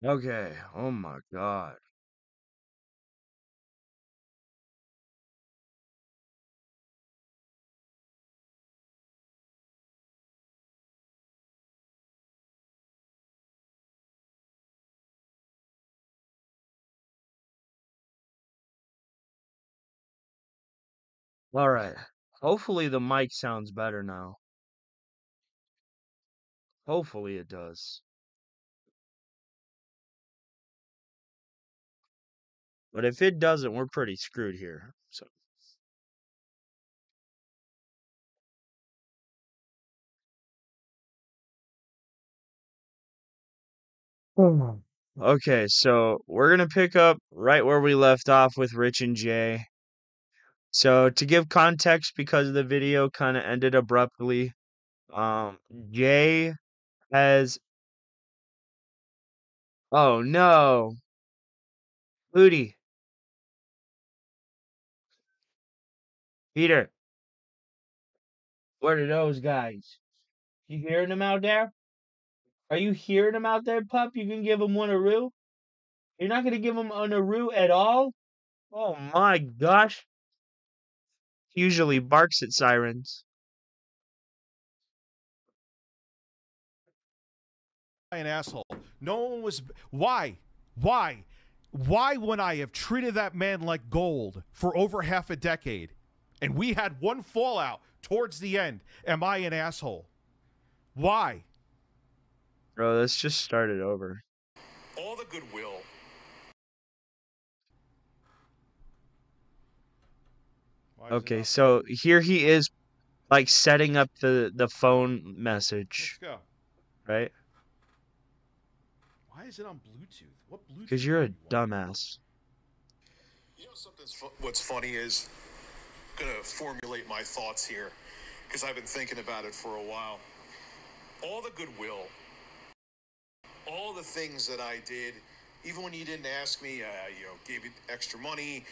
Okay. Oh my God. All right. Hopefully the mic sounds better now. Hopefully it does. But if it doesn't, we're pretty screwed here. So, okay, so we're gonna pick up right where we left off with Rich and Jay. So to give context, because the video kind of ended abruptly, um, Jay has. Oh no, Hootie, Peter, what are those guys? You hearing them out there? Are you hearing them out there, pup? You can give them one a roo? You're not gonna give them an a roo at all? Oh my gosh! Usually barks at sirens. An asshole. No one was. Why? Why? Why, when I have treated that man like gold for over half a decade, and we had one fallout towards the end, am I an asshole? Why? Bro, let's just start it over. All the goodwill. Okay, so here he is, like setting up the phone Let's message, go. right? Why is it on Bluetooth? What Bluetooth? Because you're a dumbass. You know what's funny is I'm gonna formulate my thoughts here because I've been thinking about it for a while. All the goodwill, all the things that I did, even when you didn't ask me, gave you extra money,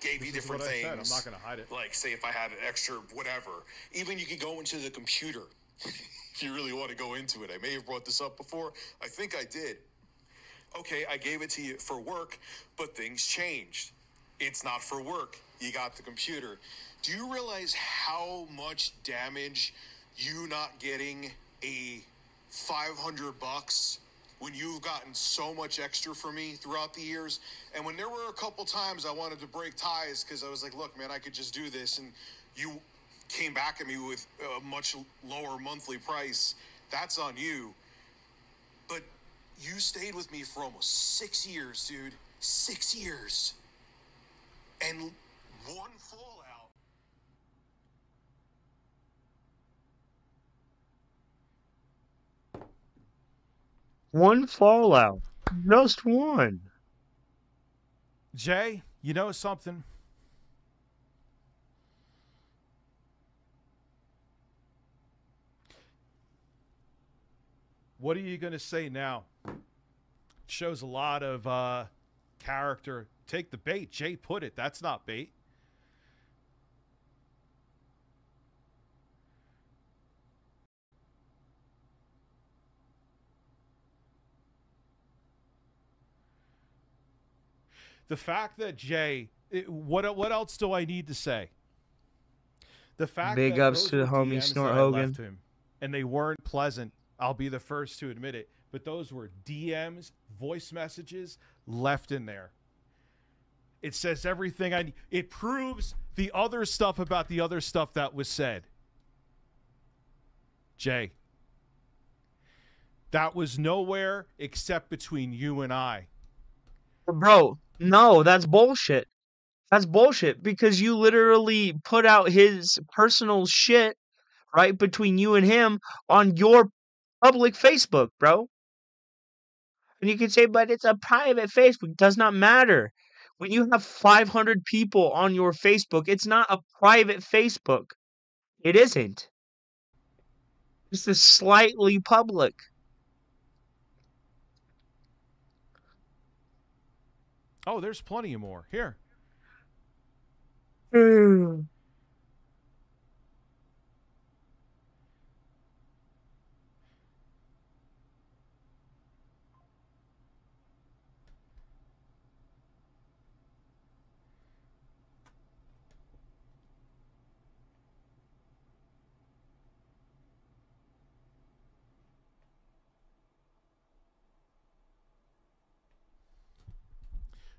gave you different things. I'm not gonna hide it. Like, say, if I had an extra whatever, even you could go into the computer if you really want to go into it. I may have brought this up before. I think I did. Okay, I gave it to you for work, but things changed. It's not for work. You got the computer. Do you realize how much damage you not getting a $500 when you've gotten so much extra for me throughout the years? And when there were a couple times I wanted to break ties because I was like, look, man, I could just do this, and you came back at me with a much lower monthly price, that's on you. But you stayed with me for almost 6 years, dude. 6 years. And one fallout. One fallout. Just one. Jay, you know something? What are you gonna say now? Shows a lot of character. Take the bait. Jay put it. That's not bait. The fact that Jay, what else do I need to say? The fact Big that ups those to the were homie DMs Snort that I Hogan. left him, and they weren't pleasant. I'll be the first to admit it. But those were DMs, voice messages left in there. It says everything I need. It proves the other stuff about the other stuff that was said. Jay, that was nowhere except between you and I. Bro, no, that's bullshit. That's bullshit because you literally put out his personal shit right between you and him on your public Facebook, bro. And you can say, but it's a private Facebook. Does not matter. When you have 500 people on your Facebook, it's not a private Facebook. It isn't. It's just slightly public. Oh, there's plenty of more. Here.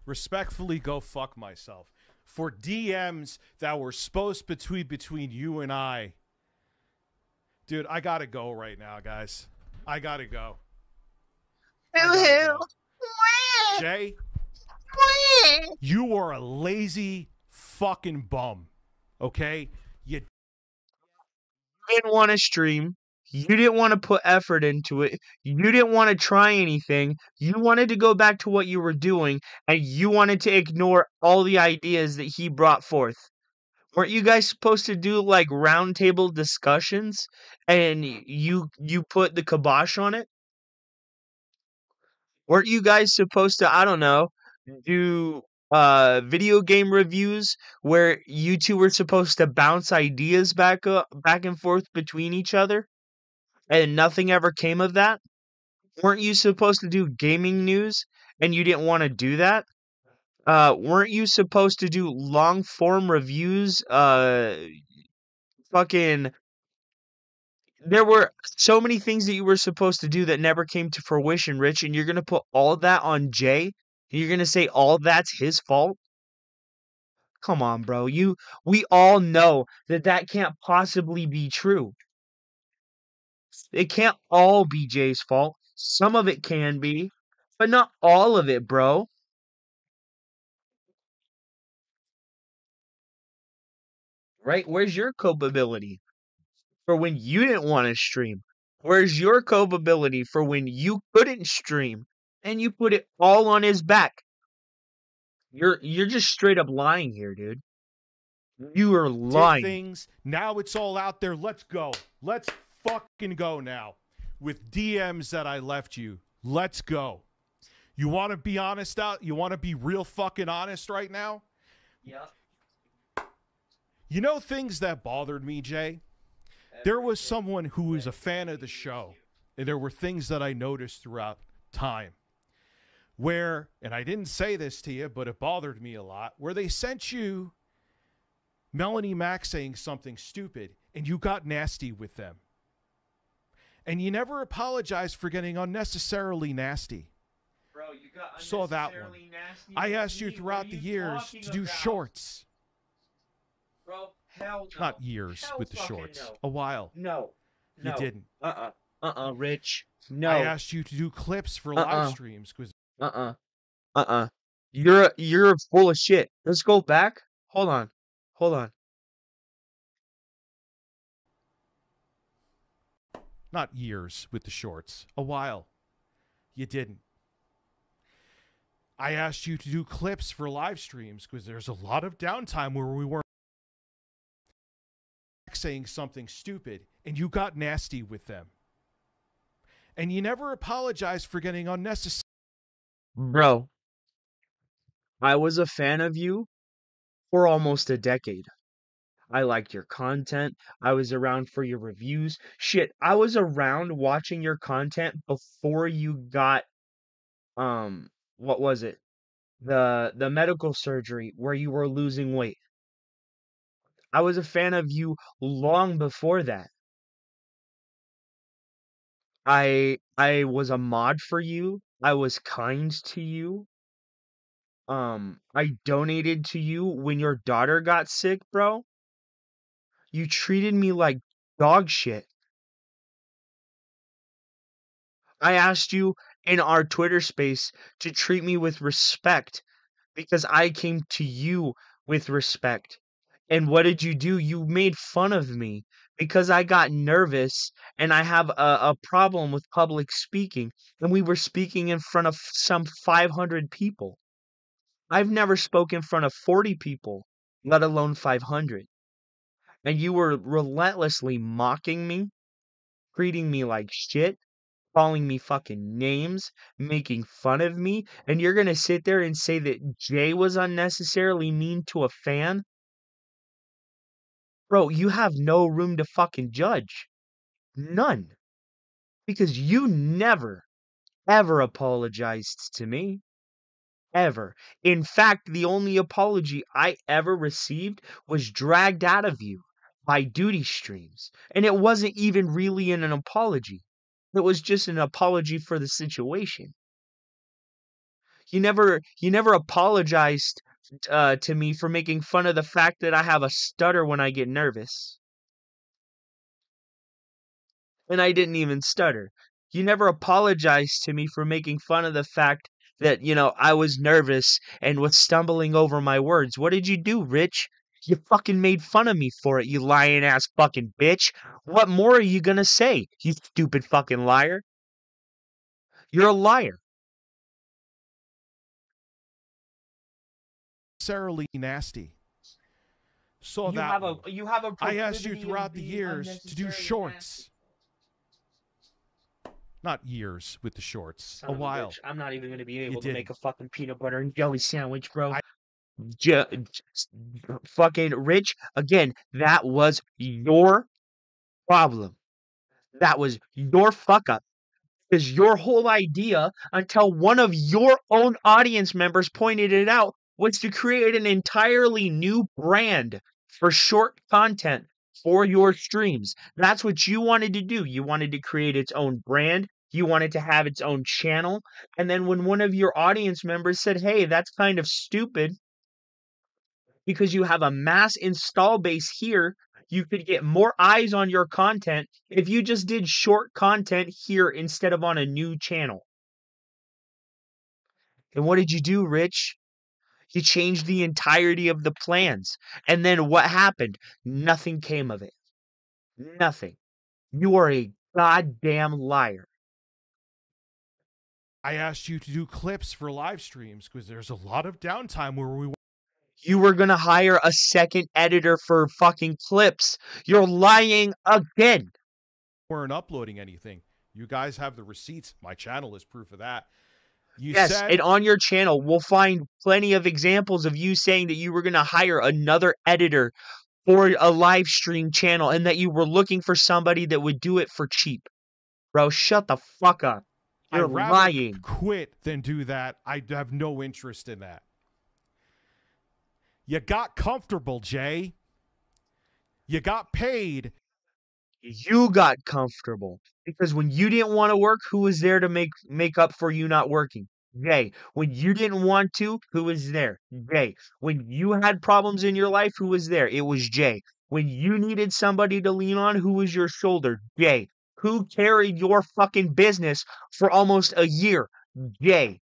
respectfully go fuck myself. For DMs that were supposed between you and I. Dude, I gotta go right now, guys. I gotta go. Jay, you are a lazy fucking bum. Okay? You didn't want to stream. You didn't want to put effort into it. You didn't want to try anything. You wanted to go back to what you were doing, and you wanted to ignore all the ideas that he brought forth. Weren't you guys supposed to do like roundtable discussions, and you put the kibosh on it? Weren't you guys supposed to, I don't know, do video game reviews where you two were supposed to bounce ideas back and forth between each other? And nothing ever came of that? Weren't you supposed to do gaming news and you didn't want to do that? Weren't you supposed to do long form reviews? Fucking there were so many things that you were supposed to do that never came to fruition, Rich, and you're gonna put all that on Jay? You're gonna say all that's his fault? Come on, bro. We all know that that can't possibly be true. It can't all be Jay's fault. Some of it can be, but not all of it, bro. Right? Where's your culpability for when you didn't want to stream? Where's your culpability for when you couldn't stream and you put it all on his back? You're just straight up lying here, dude. You are lying. Things. Now it's all out there. Let's go. Let's fucking go now. With DMs that I left you. Let's go. You want to be honest out? You want to be real fucking honest right now? Yeah. You know things that bothered me, Jay? There was someone who was a fan of the show, and there were things that I noticed throughout time where, and I didn't say this to you, but it bothered me a lot, where they sent you Melanie Mack saying something stupid, and you got nasty with them. And you never apologized for getting unnecessarily nasty. Bro, you got saw that one. nasty. I asked you throughout the years to do shorts. Bro, hell no. Not years Hell with the fucking shorts. no. A while. No. You didn't. Rich. No. I asked you to do clips for live streams. You're full of shit. Let's go back. Hold on. Not years with the shorts. A while. You didn't. I asked you to do clips for live streams because there's a lot of downtime where we weren't saying something stupid, and you got nasty with them. And you never apologized for getting unnecessary. Bro, I was a fan of you for almost a decade. I liked your content. I was around for your reviews. Shit, I was around watching your content before you got what was it? The medical surgery where you were losing weight. I was a fan of you long before that. I was a mod for you. I was kind to you. I donated to you when your daughter got sick, bro. You treated me like dog shit. I asked you in our Twitter space to treat me with respect because I came to you with respect. And what did you do? You made fun of me because I got nervous and I have a problem with public speaking. And we were speaking in front of some 500 people. I've never spoken in front of 40 people, let alone 500. And you were relentlessly mocking me, treating me like shit, calling me fucking names, making fun of me, and you're gonna sit there and say that Jay was unnecessarily mean to a fan? Bro, you have no room to fucking judge. None. Because you never, ever apologized to me. Ever. In fact, the only apology I ever received was dragged out of you by duty streams. And it wasn't even really an apology. It was just an apology for the situation. You never apologized to me for making fun of the fact that I have a stutter when I get nervous. And I didn't even stutter. You never apologized to me for making fun of the fact that, I was nervous and was stumbling over my words. What did you do, Rich? You fucking made fun of me for it, you lying ass fucking bitch. What more are you gonna say, you stupid fucking liar? You're a liar. Necessarily nasty. So You that have a one. you have a I asked you proclivity of throughout the being years to do unnecessarily shorts. nasty. Not years with the shorts. Son A of while. bitch. I'm not even gonna be able to make didn't. a fucking peanut butter and jelly sandwich, bro. I- Fucking Rich, again, that was your problem. That was your fuck up. Is your whole idea, until one of your own audience members pointed it out, was to create an entirely new brand for short content for your streams. That's what you wanted to do. You wanted to create its own brand. You wanted to have its own channel. And then when one of your audience members said, hey, that's kind of stupid because you have a mass install base here, you could get more eyes on your content if you just did short content here instead of on a new channel. And what did you do, Rich? You changed the entirety of the plans. And then what happened? Nothing came of it. Nothing. You are a goddamn liar. I asked you to do clips for live streams because there's a lot of downtime where we You were going to hire a second editor for fucking clips. You're lying again. weren't uploading anything. You guys have the receipts. My channel is proof of that. You Yes, said and on your channel, we'll find plenty of examples of you saying that you were going to hire another editor for a live stream channel and that you were looking for somebody that would do it for cheap. Bro, shut the fuck up. You're I'd rather lying. quit than do that. I have no interest in that. You got comfortable, Jay. You got paid. You got comfortable because when you didn't want to work, who was there to make up for you not working? Jay. When you didn't want to, who was there? Jay. When you had problems in your life, who was there? It was Jay. When you needed somebody to lean on, who was your shoulder? Jay. Who carried your fucking business for almost a year? Jay.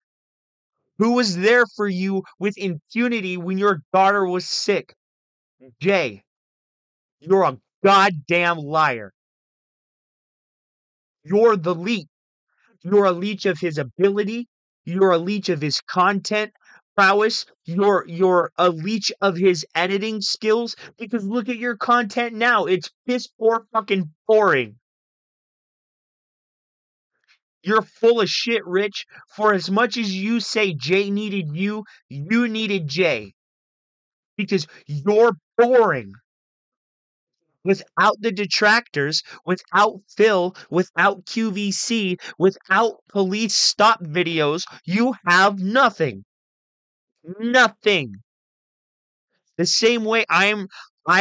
Who was there for you with impunity when your daughter was sick? Jay. You're a goddamn liar. You're the leech. You're a leech of his ability. You're a leech of his content prowess. You're a leech of his editing skills. Because look at your content now. It's piss poor fucking boring. You're full of shit, Rich. For as much as you say Jay needed you, you needed Jay. Because you're boring. Without the detractors, without Phil, without QVC, without police stop videos, you have nothing. Nothing. The same way I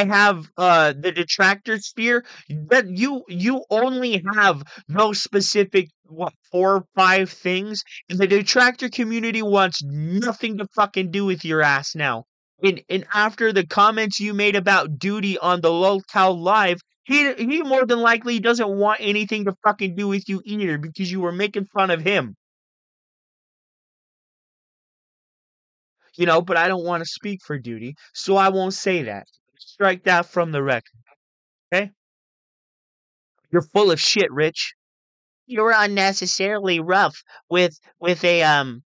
have the detractor sphere, but you only have those specific 4 or 5 things, and the detractor community wants nothing to fucking do with your ass now. And after the comments you made about Duty on the Lolcow Live, he more than likely doesn't want anything to fucking do with you either because you were making fun of him. But I don't want to speak for Duty, so I won't say that. Strike that from the record, okay? You're full of shit, Rich. You were unnecessarily rough with a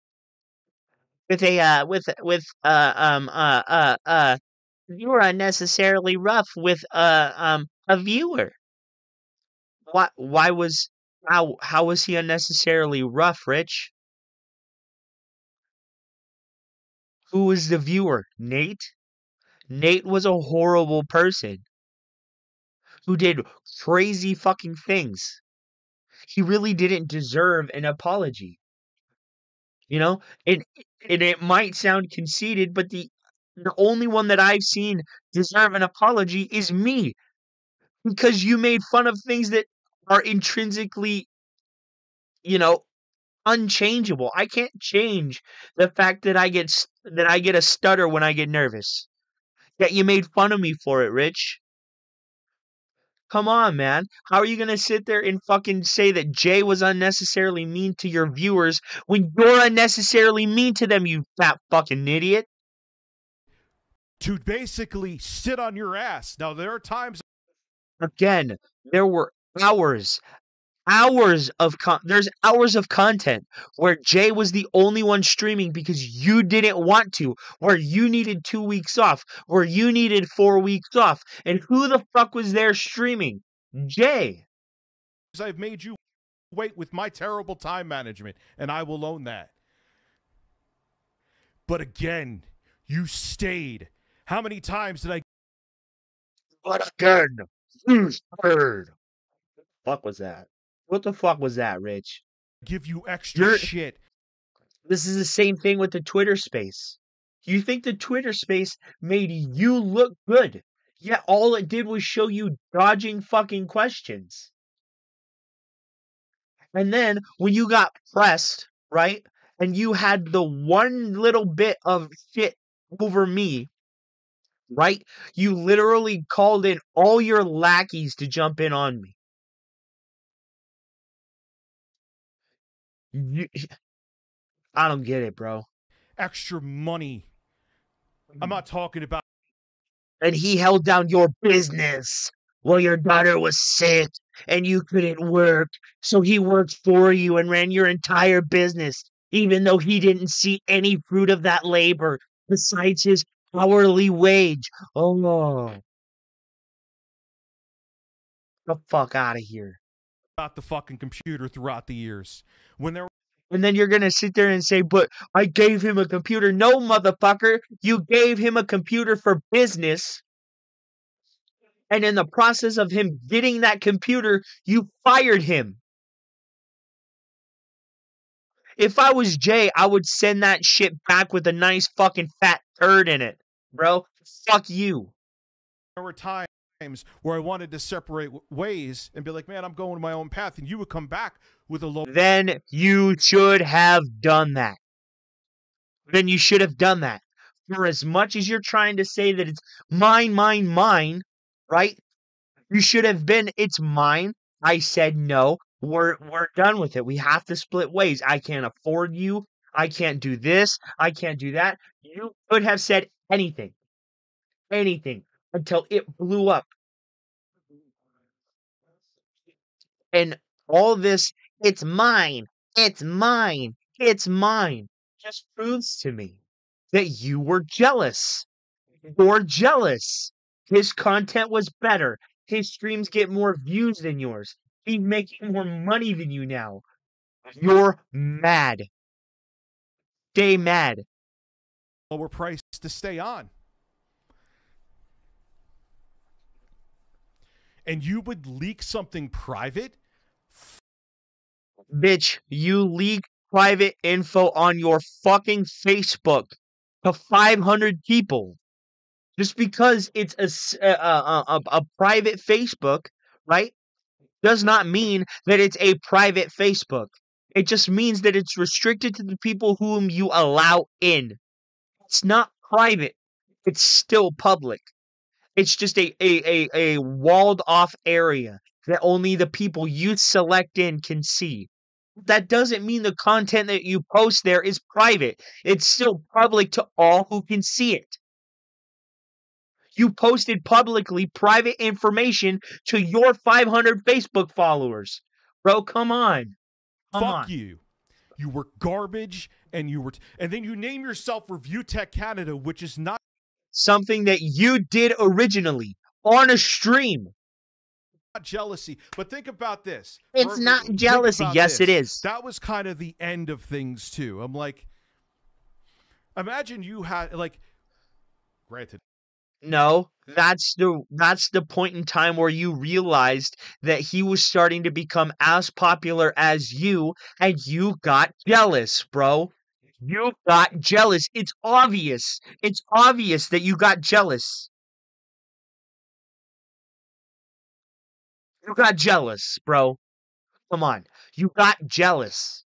you were unnecessarily rough with a viewer. Why was how was he unnecessarily rough, Rich? Who was the viewer? Nate? Nate was a horrible person who did crazy fucking things. He really didn't deserve an apology. And it might sound conceited, but the only one that I've seen deserve an apology is me because you made fun of things that are intrinsically, you know, unchangeable. I can't change the fact that I get a stutter when I get nervous. Yet you made fun of me for it, Rich. Come on, man. How are you gonna sit there and fucking say that Jay was unnecessarily mean to your viewers when you're unnecessarily mean to them, you fat fucking idiot? To basically sit on your ass. Now, there are times. Again, there were hours there's hours of content where Jay was the only one streaming because you didn't want to, where you needed 2 weeks off, where you needed 4 weeks off. And who the fuck was there streaming? Jay. I've made you wait with my terrible time management, and I will own that. But again, you stayed. How many times did I? But again, you heard. Fuck was that? What the fuck was that, Rich? Give you extra shit? This is the same thing with the Twitter space. You think the Twitter space made you look good, yet all it did was show you dodging fucking questions. And then when you got pressed, right, and you had the one little bit of shit over me, right, you literally called in all your lackeys to jump in on me. I don't get it, bro. Extra money. I'm not talking about. And he held down your business while your daughter was sick and you couldn't work. So he worked for you and ran your entire business, even though he didn't see any fruit of that labor besides his hourly wage. Oh, no. The fuck out of here. About the fucking computer throughout the years. And then you're going to sit there and say, but I gave him a computer. No, motherfucker. You gave him a computer for business. And in the process of him getting that computer, you fired him. If I was Jay, I would send that shit back with a nice fucking fat turd in it, bro. Fuck you. There were times where I wanted to separate ways and be like, man, I'm going my own path. And you would come back with a low. Then you should have done that. Then you should have done that. For as much as you're trying to say that it's mine, right? You should have been, it's mine. I said no. We're done with it. We have to split ways. I can't afford you. I can't do this. I can't do that. You could have said anything. Anything. Until it blew up. And all this, it's mine. It's mine. It's mine. Just proves to me that you were jealous. You're jealous. His content was better. His streams get more views than yours. He's making more money than you now. You're mad. Stay mad. Lower price to stay on. And you would leak something private? Bitch, you leak private info on your fucking Facebook to 500 people. Just because it's a private Facebook, right, does not mean that it's a private Facebook. It just means that it's restricted to the people whom you allow in. It's not private. It's still public. It's just a walled off area that only the people you select in can see. That doesn't mean the content that you post there is private. It's still public to all who can see it. You posted publicly private information to your 500 Facebook followers. Bro, come on. Fuck you. You were garbage, and you were, and then you name yourself Review Tech Canada, which is not something that you did originally on a stream. Not jealousy, but think about this. It's not jealousy. Yes, it is. That was kind of the end of things too. I'm like, imagine you had like, granted. No, that's the point in time where you realized that he was starting to become as popular as you, and you got jealous, bro. You got jealous. It's obvious. It's obvious that you got jealous. You got jealous, bro. Come on. You got jealous.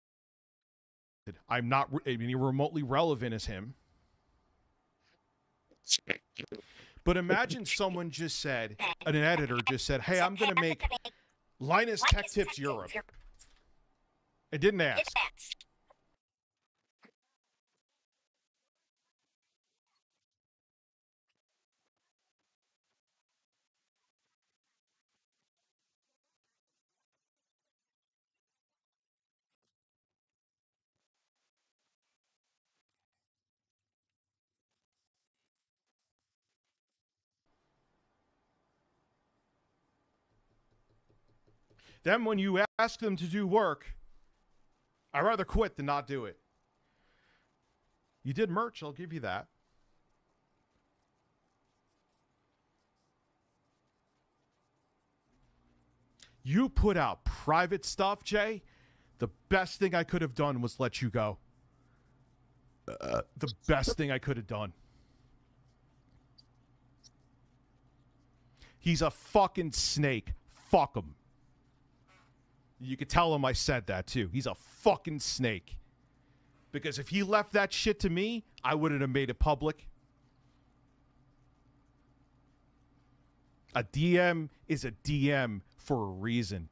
nothing. I'm not any remotely relevant as him. But imagine someone just said, an editor just said, hey, I'm going to make Linus Tech Tips Europe. I didn't ask. Then when you ask them to do work, I'd rather quit than not do it. You did merch, I'll give you that. You put out private stuff, Jay. The best thing I could have done was let you go. The best thing I could have done. He's a fucking snake. Fuck him. You could tell him I said that too. He's a fucking snake. Because if he left that shit to me, I wouldn't have made it public. A DM is a DM for a reason.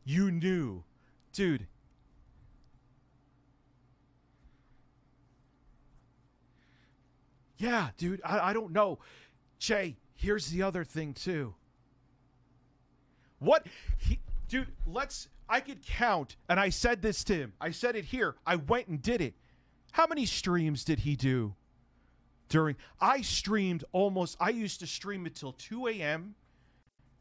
You knew. Dude. Yeah, dude, I don't know. Jay, here's the other thing, too. Dude, I could count, and I said this to him. I said it here. I went and did it. How many streams did he do I used to stream until 2 a.m.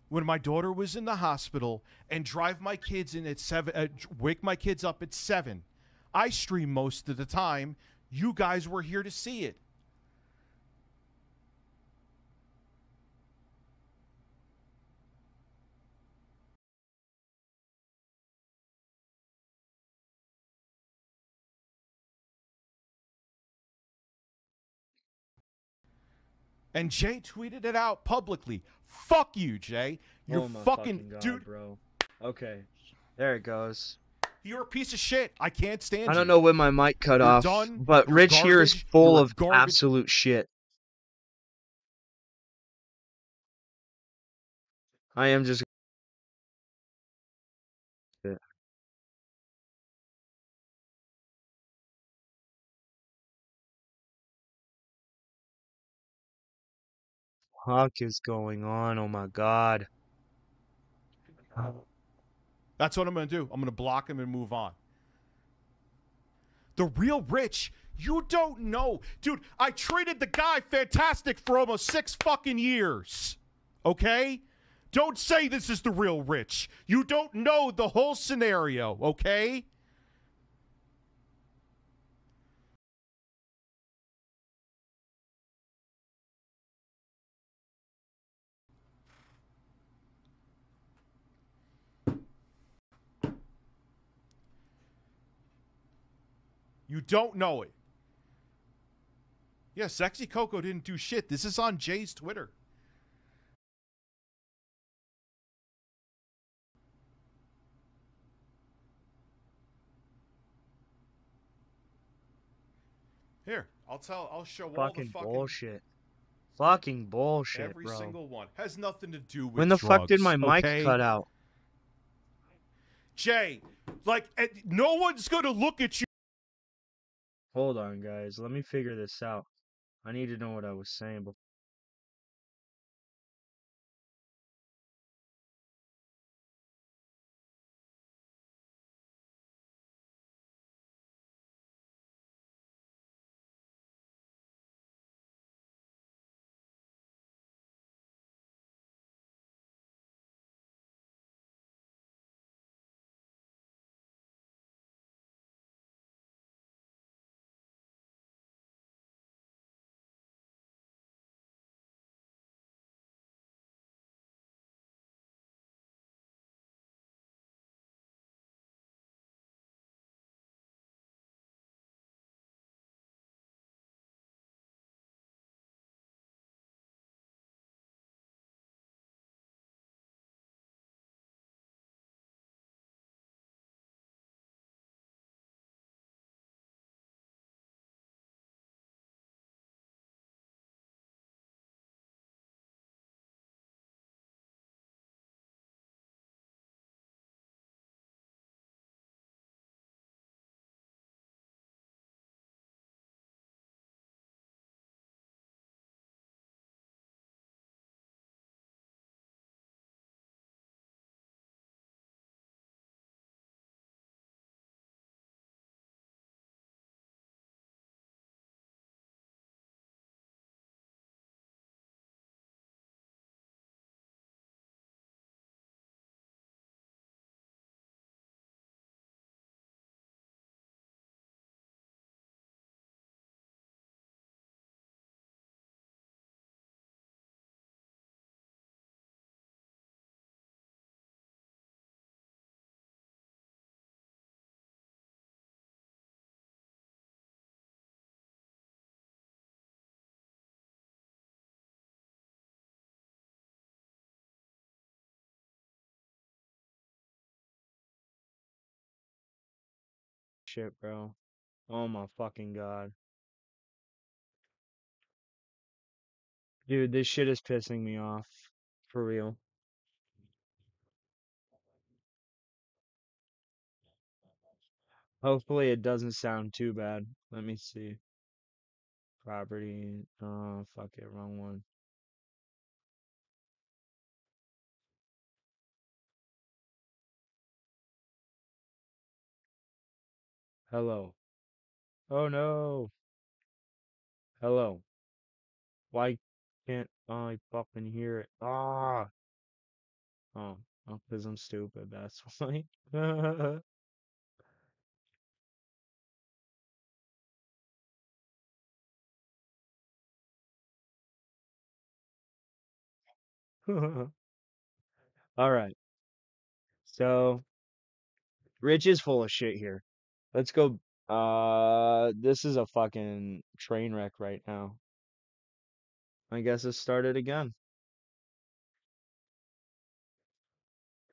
when my daughter was in the hospital and drive my kids in at 7, wake my kids up at 7. I stream most of the time. You guys were here to see it. And Jay tweeted it out publicly. Fuck you, Jay. You're fucking God, dude, bro. Okay, there it goes. You're a piece of shit. I can't stand you. I don't know when my mic cut off, but Rich here is full of absolute shit. I am just. Fuck is going on? Oh my God. That's what I'm going to do. I'm going to block him and move on. The real Rich, you don't know. Dude, I treated the guy fantastic for almost 6 fucking years. Okay? Don't say this is the real Rich. You don't know the whole scenario, okay? You don't know it. Yeah, Sexy Coco didn't do shit. This is on Jay's Twitter. Here, I'll show all the fucking bullshit. Fucking bullshit, every bro. Single one. Has nothing to do with when the drugs, fuck did my mic cut out? Jay, like, no one's gonna look at you. Hold on, guys. Let me figure this out. I need to know what I was saying before. shit, bro. Oh my fucking god. Dude, this shit is pissing me off. For real. Hopefully it doesn't sound too bad. Let me see. Property. Oh, fuck it. Wrong one. Hello. Oh no. Hello. Why can't I fucking hear it? Ah. Oh, oh, because I'm stupid. That's why. All right. So Rich is full of shit here. Let's go. This is a fucking train wreck right now. I guess it started again.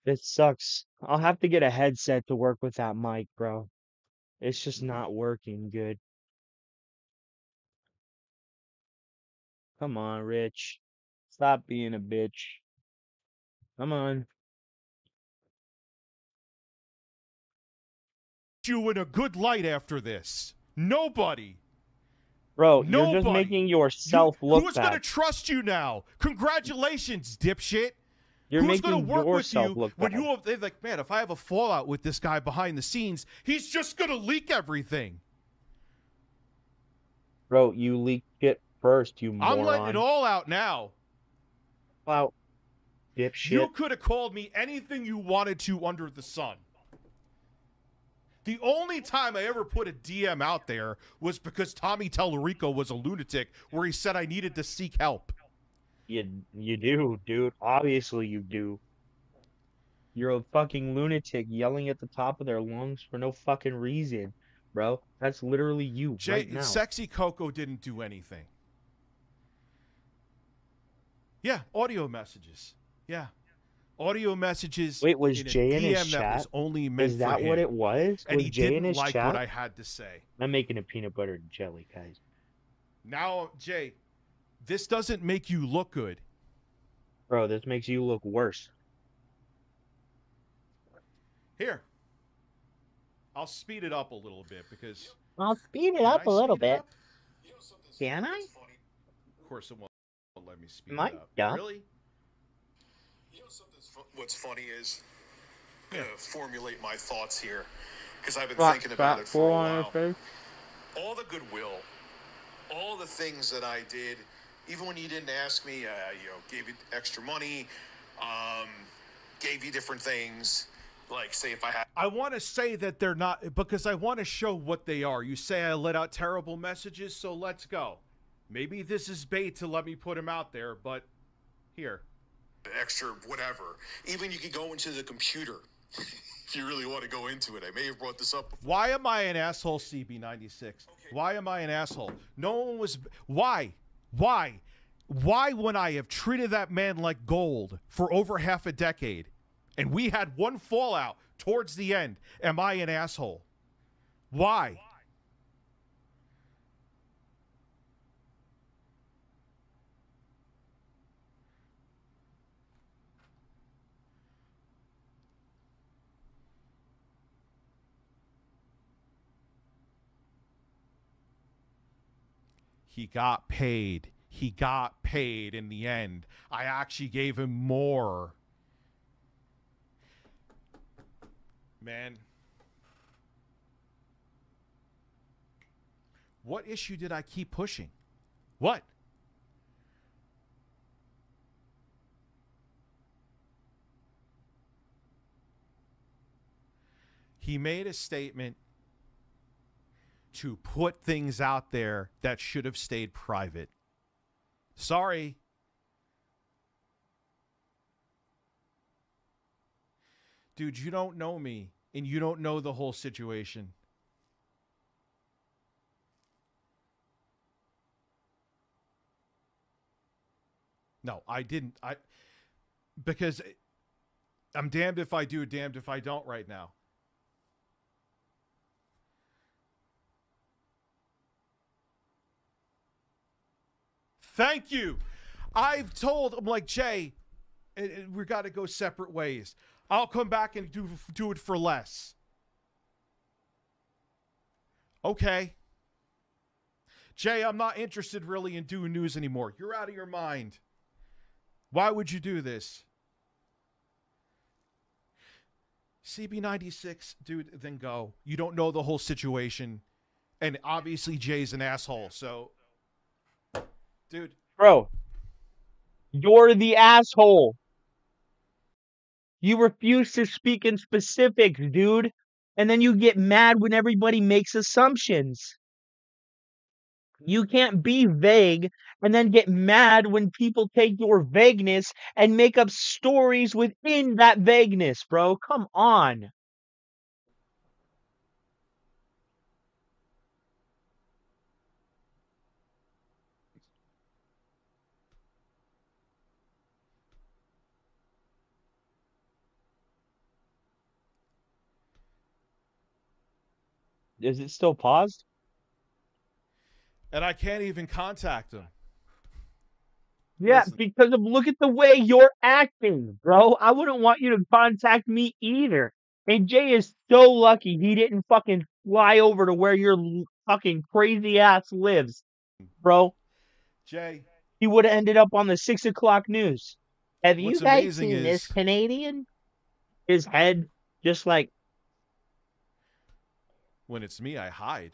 It sucks. I'll have to get a headset to work with that mic, bro. It's just not working good. Come on, Rich. Stop being a bitch. Come on. You in a good light after this. Nobody. Bro, you're just Nobody. making yourself look Who's going to bad. trust you now? Congratulations, dipshit. You're Who's going to making work with yourself you look when bad. they're like, man, if I have a fallout with this guy behind the scenes, he's just going to leak everything. Bro, you leaked it first, you I'm letting it moron. all out now. Wow, You dipshit. could have called me anything you wanted to under the sun. The only time I ever put a DM out there was because Tommy Tellerico was a lunatic where he said I needed to seek help. You do, dude. Obviously you do. You're a fucking lunatic yelling at the top of their lungs for no fucking reason, bro. That's literally you right now. Sexy Coco didn't do anything. Yeah, audio messages. Yeah. Audio messages. Wait, was in a Jay in his DM that chat? was only meant Is that for what him. it was? And Was he Jay in didn't his like chat? what I had to say. I'm making a peanut butter and jelly, guys. Now, Jay, this doesn't make you look good. Bro, this makes you look worse. Here. I'll speed it up a little bit because... I'll speed it Can up I a little speed it bit. up? Can I? Of course, it won't let me speed Am I it up. dumb? Really? You know what's funny is I'm gonna formulate my thoughts here because I've been thinking about it for a while. All the goodwill, all the things that I did, even when you didn't ask me, gave you extra money, gave you different things. Like, say if I had. I want to say that they're not, because I want to show what they are. You say I let out terrible messages, so let's go. Maybe this is bait to let me put them out there, but here. Extra whatever. Even you could go into the computer if you really want to go into it. I may have brought this up before. Why am I an asshole, CB96? Okay. Why am I an asshole? No one was. Why? Why when I have treated that man like gold for over half a decade and we had one fallout towards the end, am I an asshole? Why? He got paid. He got paid in the end. I actually gave him more. Man. What issue did I keep pushing? What? He made a statement to put things out there that should have stayed private. Sorry. Dude, you don't know me, and you don't know the whole situation. No, I didn't. Because I'm damned if I do, damned if I don't right now. Thank you. I'm like, Jay, we got to go separate ways. I'll come back and do it for less. Okay. Jay, I'm not interested really in doing news anymore. You're out of your mind. Why would you do this? CB96, dude, then go. You don't know the whole situation. And obviously Jay's an asshole, so... Dude. Bro, you're the asshole. You refuse to speak in specifics, dude. And then you get mad when everybody makes assumptions. You can't be vague and then get mad when people take your vagueness and make up stories within that vagueness, bro. Come on. Is it still paused? And I can't even contact him. Yeah, Listen. because of look at the way you're acting, bro. I wouldn't want you to contact me either. And Jay is so lucky he didn't fucking fly over to where your fucking crazy ass lives, bro. Jay. He would have ended up on the 6 o'clock news. Have you What's guys amazing seen this is- Canadian? His head just like When it's me, I hide.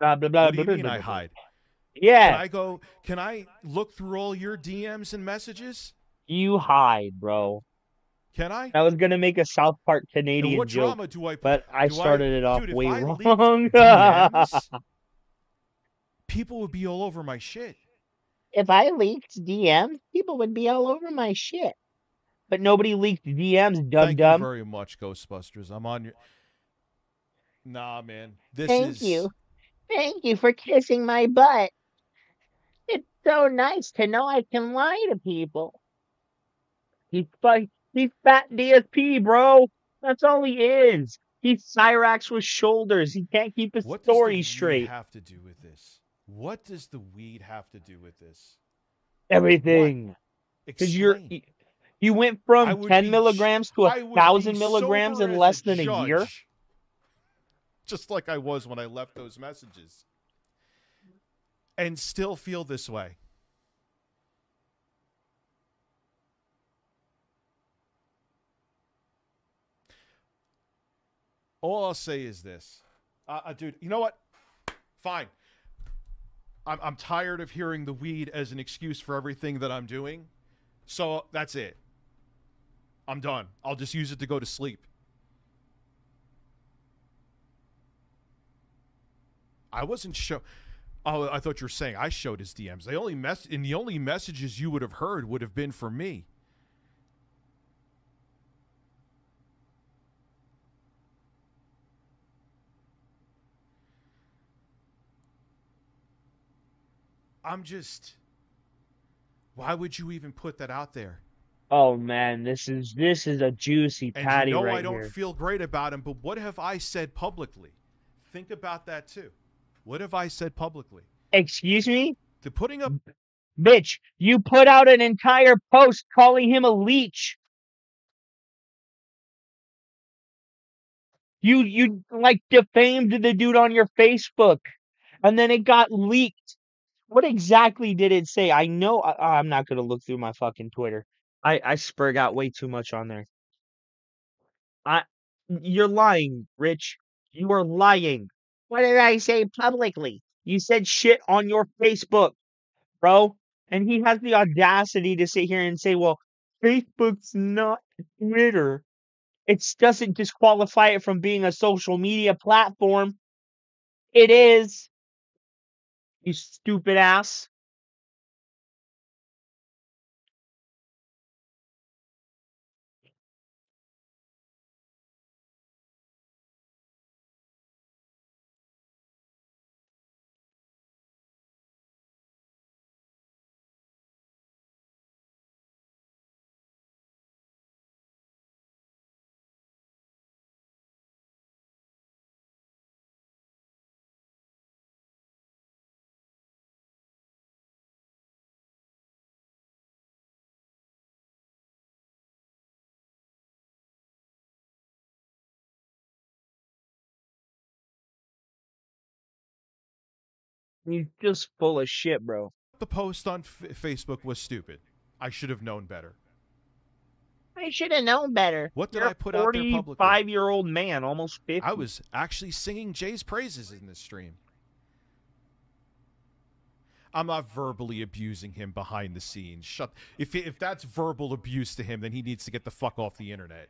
blah blah blah. What do you blah, mean blah, I blah. hide? Yeah, Can I look through all your DMs and messages? you hide, bro. Can I? I was gonna make a South Park And Canadian what joke, drama do I... but I started it off Dude, way if I wrong. leaked DMs, people would be all over my shit. If I leaked DMs, people would be all over my shit. But nobody leaked DMs, dum Thank you dum. very much, Ghostbusters. I'm on your... Nah, man. Thank you. Thank you for kissing my butt. It's so nice to know I can lie to people. He's fat DSP, bro. That's all he is. He's Cyrax with shoulders. He can't keep his What does the story weed straight. have to do with this? What does the weed have to do with this? Everything. Because Explain. you went I from would 10 be milligrams to I would be 1,000 milligrams sober in as less than a year. judge. Just like I was when I left those messages. And still feel this way. All I'll say is this. Dude, you know what? Fine. I'm tired of hearing the weed as an excuse for everything that I'm doing. So that's it. I'm done. I'll just use it to go to sleep. I wasn't show. Oh, I thought you were saying I showed his DMs. The only messages you would have heard would have been from me. I'm just... Why would you even put that out there? Oh man, this is a juicy And patty you know right I don't here. feel great about him, but what have I said publicly? Think about that too. What have I said publicly? Excuse me? To putting up... Bitch, you put out an entire post calling him a leech. You like defamed the dude on your Facebook, and then it got leaked. What exactly did it say? I know I'm not gonna look through my fucking Twitter. I spurg out way too much on there. You're lying, Rich. You are lying. What did I say publicly? You said shit on your Facebook, bro. And he has the audacity to sit here and say, well, Facebook's not Twitter. It doesn't disqualify it from being a social media platform. It is. You stupid ass. He's just full of shit, bro. The post on Facebook was stupid. I should have known better. I should have known better. What did You're I put a out there publicly? 45-year-old man, almost 50. I was actually singing Jay's praises in this stream. I'm not verbally abusing him behind the scenes. If that's verbal abuse to him, then he needs to get the fuck off the internet.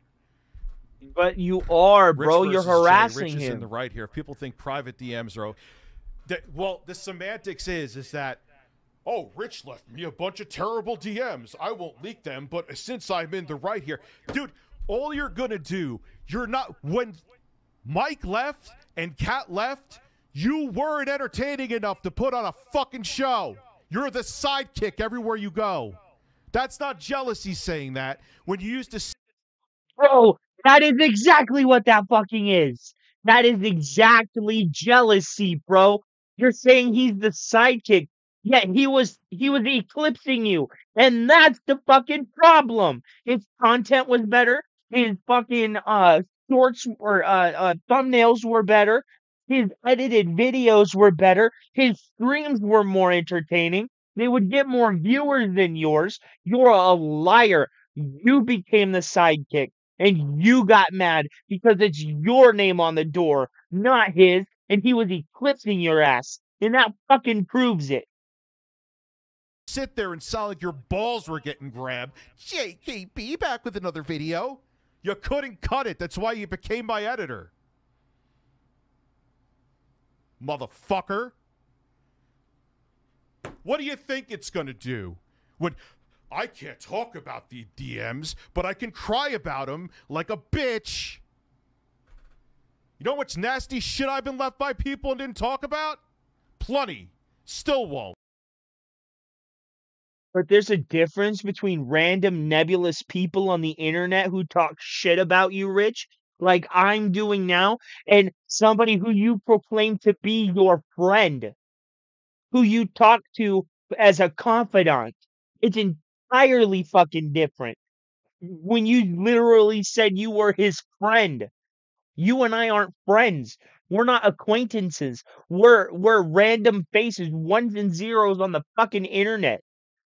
But you are, bro. Rich You're versus Jay. harassing Rich is in him. the right here. If people think private DMs are... Well, the semantics is that, oh, Rich left me a bunch of terrible DMs. I won't leak them, but since I'm in the right here... Dude, all you're going to do, you're not... When Mike left and Kat left, you weren't entertaining enough to put on a fucking show. You're the sidekick everywhere you go. That's not jealousy saying that. When you used to... Bro, that is exactly what that fucking is. That is exactly jealousy, bro. You're saying he's the sidekick. Yet he was eclipsing you. And that's the fucking problem. His content was better. His fucking shorts or thumbnails were better. His edited videos were better. His streams were more entertaining. They would get more viewers than yours. You're a liar. You became the sidekick. And you got mad because it's your name on the door, not his, and he was eclipsing your ass. And that fucking proves it. Sit there and sound like your balls were getting grabbed. JKB back with another video. You couldn't cut it. That's why you became my editor. Motherfucker. What do you think it's going to do? When I can't talk about the DMs, but I can cry about them like a bitch. You know what's nasty shit I've been left by people and didn't talk about? Plenty. Still won't. But there's a difference between random nebulous people on the internet who talk shit about you, Rich, like I'm doing now, and somebody who you proclaim to be your friend, who you talk to as a confidant. It's entirely fucking different. When you literally said you were his friend. You and I aren't friends. We're not acquaintances. We're random faces, ones and zeros on the fucking internet.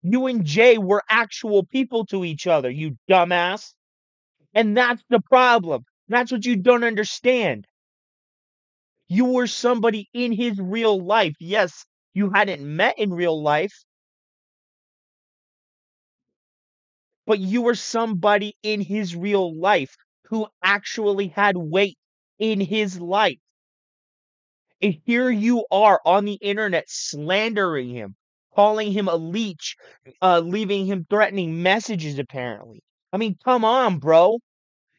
You and Jay were actual people to each other, you dumbass. And that's the problem. That's what you don't understand. You were somebody in his real life. Yes, you hadn't met in real life, but you were somebody in his real life who actually had weight in his life. And here you are on the internet slandering him, calling him a leech, leaving him threatening messages, apparently. I mean, come on, bro.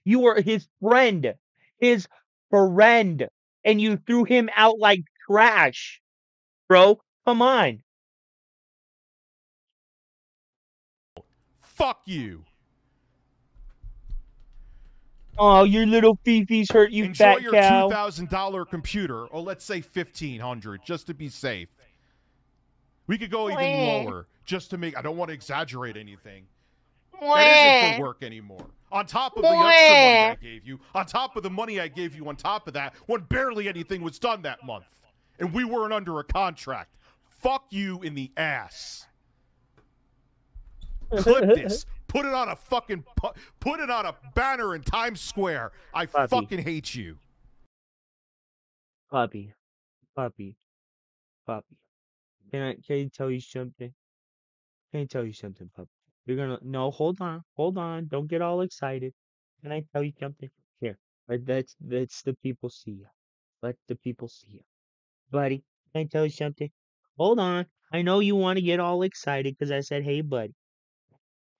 You were his friend, and you threw him out like trash, bro. Come on. Fuck you. Oh, your little Fifi's hurt you, Enjoy fat your cow. $2,000 computer, or let's say $1,500, just to be safe. We could go even lower, just to make... I don't want to exaggerate anything. That isn't for work anymore. On top of the extra money I gave you, on top of the money I gave you on top of that, when barely anything was done that month. And we weren't under a contract. Fuck you in the ass. Clip this. Put it on a fucking... Put it on a banner in Times Square. I fucking hate you. Puppy. Can I tell you something? Can I tell you something, puppy? You're gonna... No, hold on. Don't get all excited. Can I tell you something? Here. That's the people see you. Let the people see you. Buddy, can I tell you something? Hold on. I know you want to get all excited because I said, hey, buddy.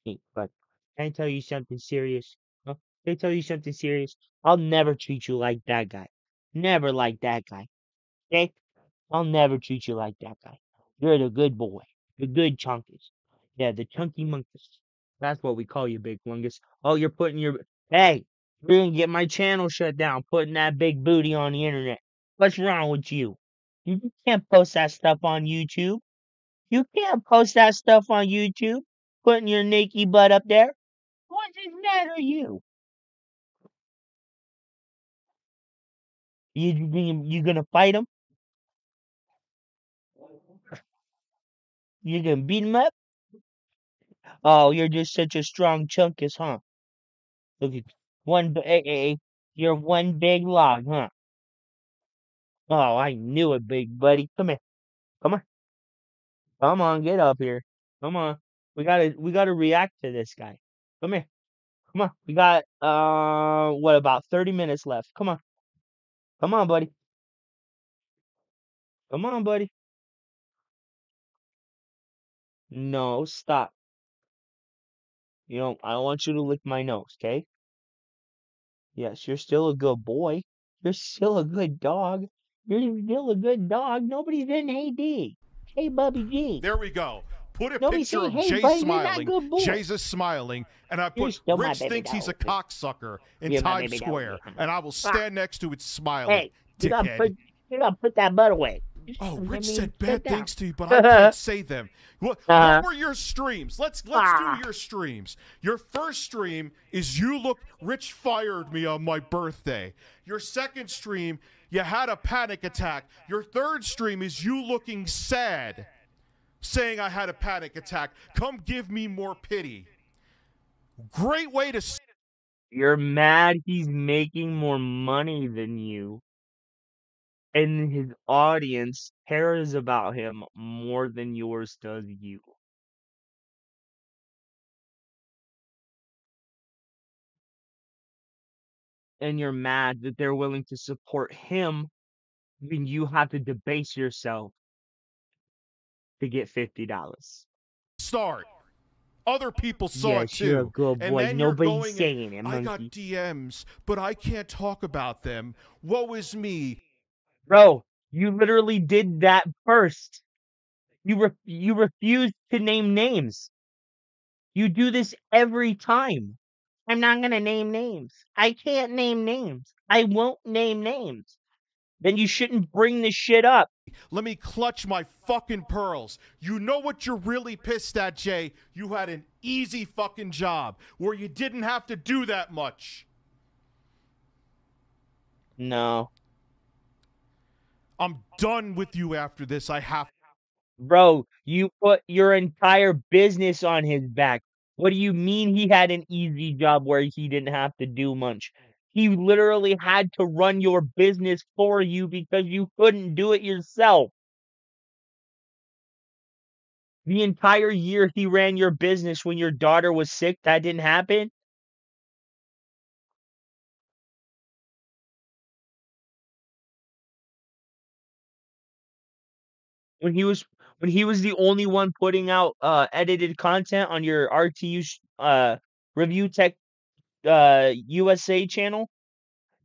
Hey, but can I tell you something serious? Huh? Can I tell you something serious? I'll never treat you like that guy. Never like that guy. Okay? I'll never treat you like that guy. You're the good boy. The good chunkus. Yeah, the chunky monkus. That's what we call you, Big Lungus. Oh, you're putting your... Hey, you're going to get my channel shut down putting that big booty on the internet. What's wrong with you? You can't post that stuff on YouTube. You can't post that stuff on YouTube. Putting your naked butt up there. What does matter you? You gonna fight him? You gonna beat him up? Oh, you're just such a strong chunkus, huh? Look at you're one big log, huh? Oh, I knew it, big buddy. Come here. Come on. Come on, get up here. Come on. We gotta react to this guy. Come here. Come on. We got what about 30 minutes left? Come on. Come on, buddy. Come on, buddy. No, stop. I don't want you to lick my nose, okay? Yes, you're still a good boy. You're still a good dog. You're still a good dog. Nobody's in hey D. Hey Bubby G. There we go. Put a Nobody's picture saying, of hey Jay buddy, you're not a smiling. good boy. Jay's is smiling, and I You're put still my Rich baby thinks he's a doll. cocksucker in You're my Times baby doll. Square, and I will stand next to it smiling. Hey, you gotta Dickhead. put that butt away. Oh, Let Rich me said sit bad down. things to you, but I can't say them. What were your streams? Let's do your streams. Your first stream is Rich fired me on my birthday. Your second stream, you had a panic attack. Your third stream is you looking sad, saying I had a panic attack. Come give me more pity. Great way to... You're mad he's making more money than you. And his audience cares about him more than yours does you. And you're mad that they're willing to support him when you have to debase yourself to get $50. Start. Other people saw it Yes, you're a too. good And boy. then you're Nobody's going saying it, I got monkey. DMs, but I can't talk about them. Woe is me. Bro, you literally did that first. You refused to name names. You do this every time. I'm not gonna name names. I can't name names. I won't name names. Then you shouldn't bring this shit up. Let me clutch my fucking pearls. You know what you're really pissed at, Jay? You had an easy fucking job where you didn't have to do that much. No. I'm done with you after this. I have... Bro, you put your entire business on his back. What do you mean he had an easy job where he didn't have to do much? He literally had to run your business for you because you couldn't do it yourself. The entire year he ran your business when your daughter was sick, that didn't happen? When he was the only one putting out edited content on your RTU Review Tech USA channel,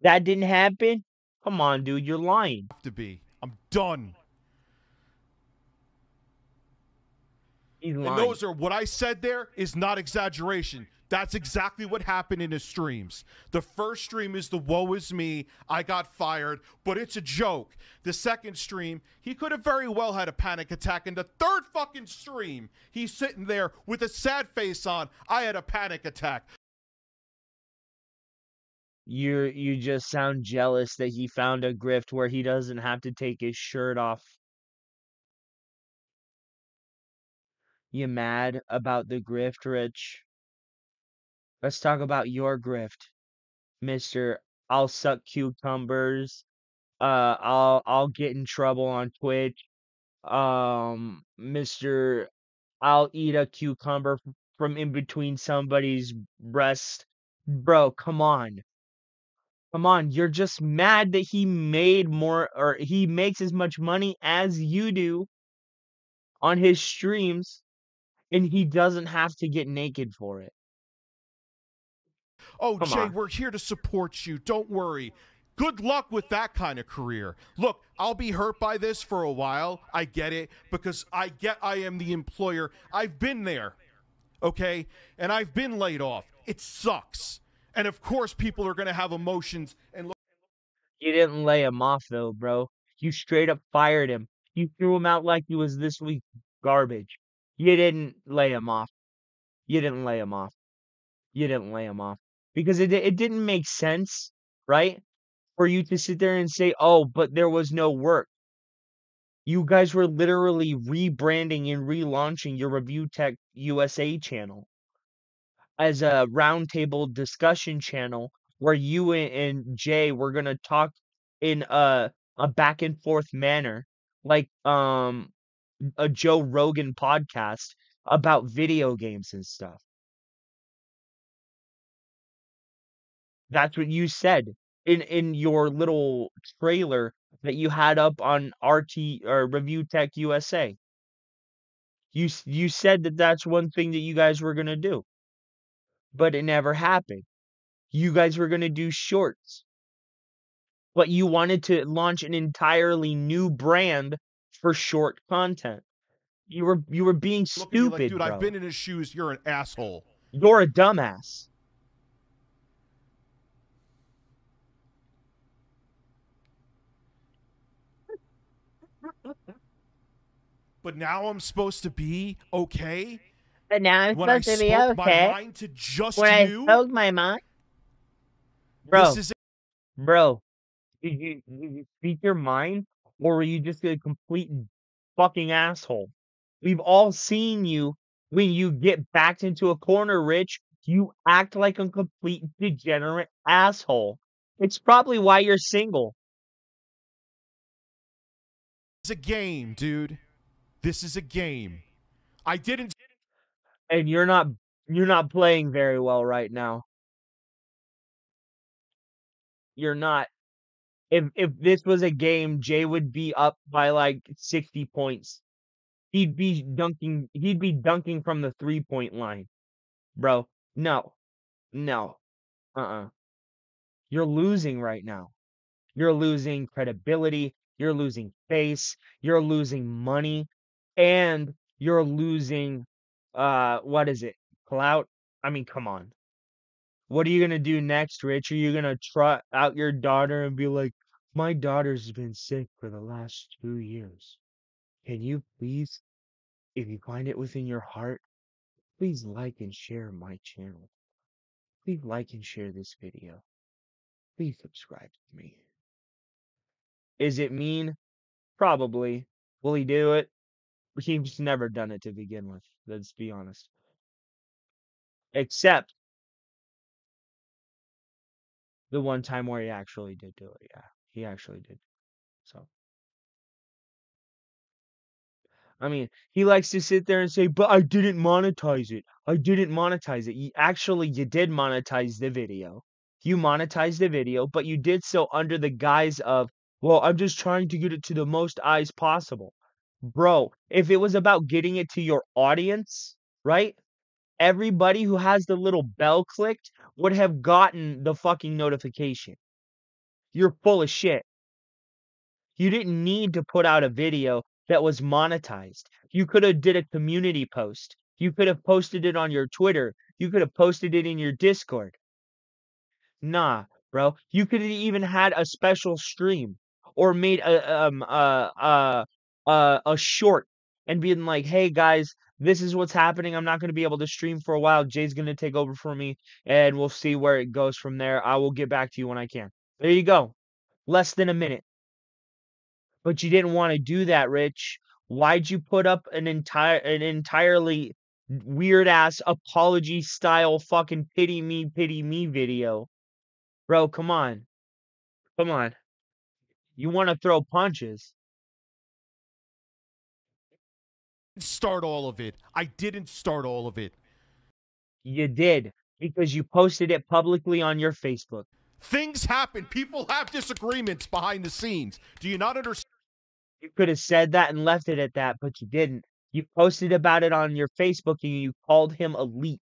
that didn't happen? Come on, dude, you're lying. to be. I'm done. He's lying. And those are what I said there is not exaggeration. That's exactly what happened in his streams. The first stream is the woe is me, I got fired, but it's a joke. The second stream, he could have very well had a panic attack. And the third fucking stream, he's sitting there with a sad face on, I had a panic attack. You just sound jealous that he found a grift where he doesn't have to take his shirt off. You mad about the grift, Rich? Let's talk about your grift, Mr. I'll suck cucumbers. I'll get in trouble on Twitch. Mr. I'll eat a cucumber from in between somebody's breast. Bro, come on. Come on, you're just mad that he made more or he makes as much money as you do on his streams and he doesn't have to get naked for it. Oh, Come Jay, on. we're here to support you. Don't worry. Good luck with that kind of career. Look, I'll be hurt by this for a while. I get it because I am the employer. I've been there, okay? And I've been laid off. It sucks. And of course, people are going to have emotions. And look, You didn't lay him off though, bro. You straight up fired him. You threw him out like he was this week's garbage. You didn't lay him off. You didn't lay him off. You didn't lay him off. Because it didn't make sense, right? For you to sit there and say, oh, but there was no work. You guys were literally rebranding and relaunching your Review Tech USA channel as a roundtable discussion channel where you and Jay were gonna talk in a back and forth manner, like a Joe Rogan podcast about video games and stuff. That's what you said in your little trailer that you had up on RT or Review Tech USA. You said that that's one thing that you guys were gonna do, but it never happened. You guys were gonna do shorts, but you wanted to launch an entirely new brand for short content. You were being Look at me like, stupid, dude, bro. I've been in his shoes. You're an asshole. You're a dumbass. But now I'm supposed to be okay But now I'm when I supposed to be spoke my okay. mind to just When I you. spoke my mind, bro, This is bro. Did you speak your mind, or were you just a complete fucking asshole? We've all seen you when you get backed into a corner, Rich. You act like a complete degenerate asshole. It's probably why you're single. a game, dude. This is a game. I didn't. And you're not playing very well right now. You're not. If this was a game, Jay would be up by like 60 points. He'd be dunking from the 3-point line. Bro, no. No. Uh-uh. You're losing right now. You're losing credibility, you're losing face, you're losing money, and you're losing what is it? Clout? I mean, come on. What are you gonna do next, Rich? Are you gonna trot out your daughter and be like, my daughter's been sick for the last 2 years. Can you please, if you find it within your heart, please like and share my channel. Please like and share this video. Please subscribe to me. Is it mean? Probably. Will he do it? He's never done it to begin with. Let's be honest. Except the one time where he actually did do it. Yeah, he actually did. So, I mean, he likes to sit there and say, but I didn't monetize it. I didn't monetize it. You did monetize the video. You monetized the video, but you did so under the guise of, well, I'm just trying to get it to the most eyes possible. Bro, if it was about getting it to your audience, right? Everybody who has the little bell clicked would have gotten the fucking notification. You're full of shit. You didn't need to put out a video that was monetized. You could have did a community post. You could have posted it on your Twitter. You could have posted it in your Discord. Nah, bro. You could have even had a special stream or made a short and being like, "Hey guys, this is what's happening. I'm not going to be able to stream for a while. Jay's going to take over for me and we'll see where it goes from there. I will get back to you when I can." There you go. Less than a minute. But you didn't want to do that, Rich. Why'd you put up an entirely weird ass apology style fucking pity me video? Bro, come on. Come on. You want to throw punches. Start all of it. I didn't start all of it. You did. Because you posted it publicly on your Facebook. Things happen. People have disagreements behind the scenes. Do you not understand You could have said that and left it at that, but you didn't. You posted about it on your Facebook and you called him a leak.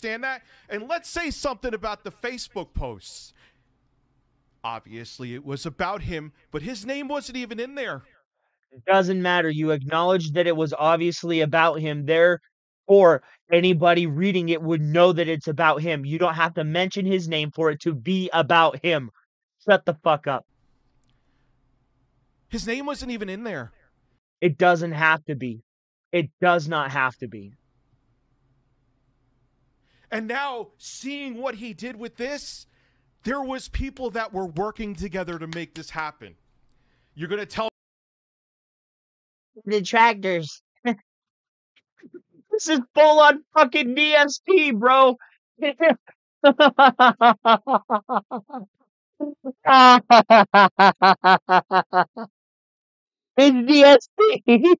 that? And let's say something about the Facebook posts. Obviously, it was about him, but his name wasn't even in there. It doesn't matter. You acknowledged that it was obviously about him. Therefore, anybody reading it would know that it's about him. You don't have to mention his name for it to be about him. Shut the fuck up. His name wasn't even in there. It doesn't have to be. It does not have to be. And now, seeing what he did with this, there was people that were working together to make this happen. You're going to tell Detractors. This is full on fucking DSP, bro. It's DSP.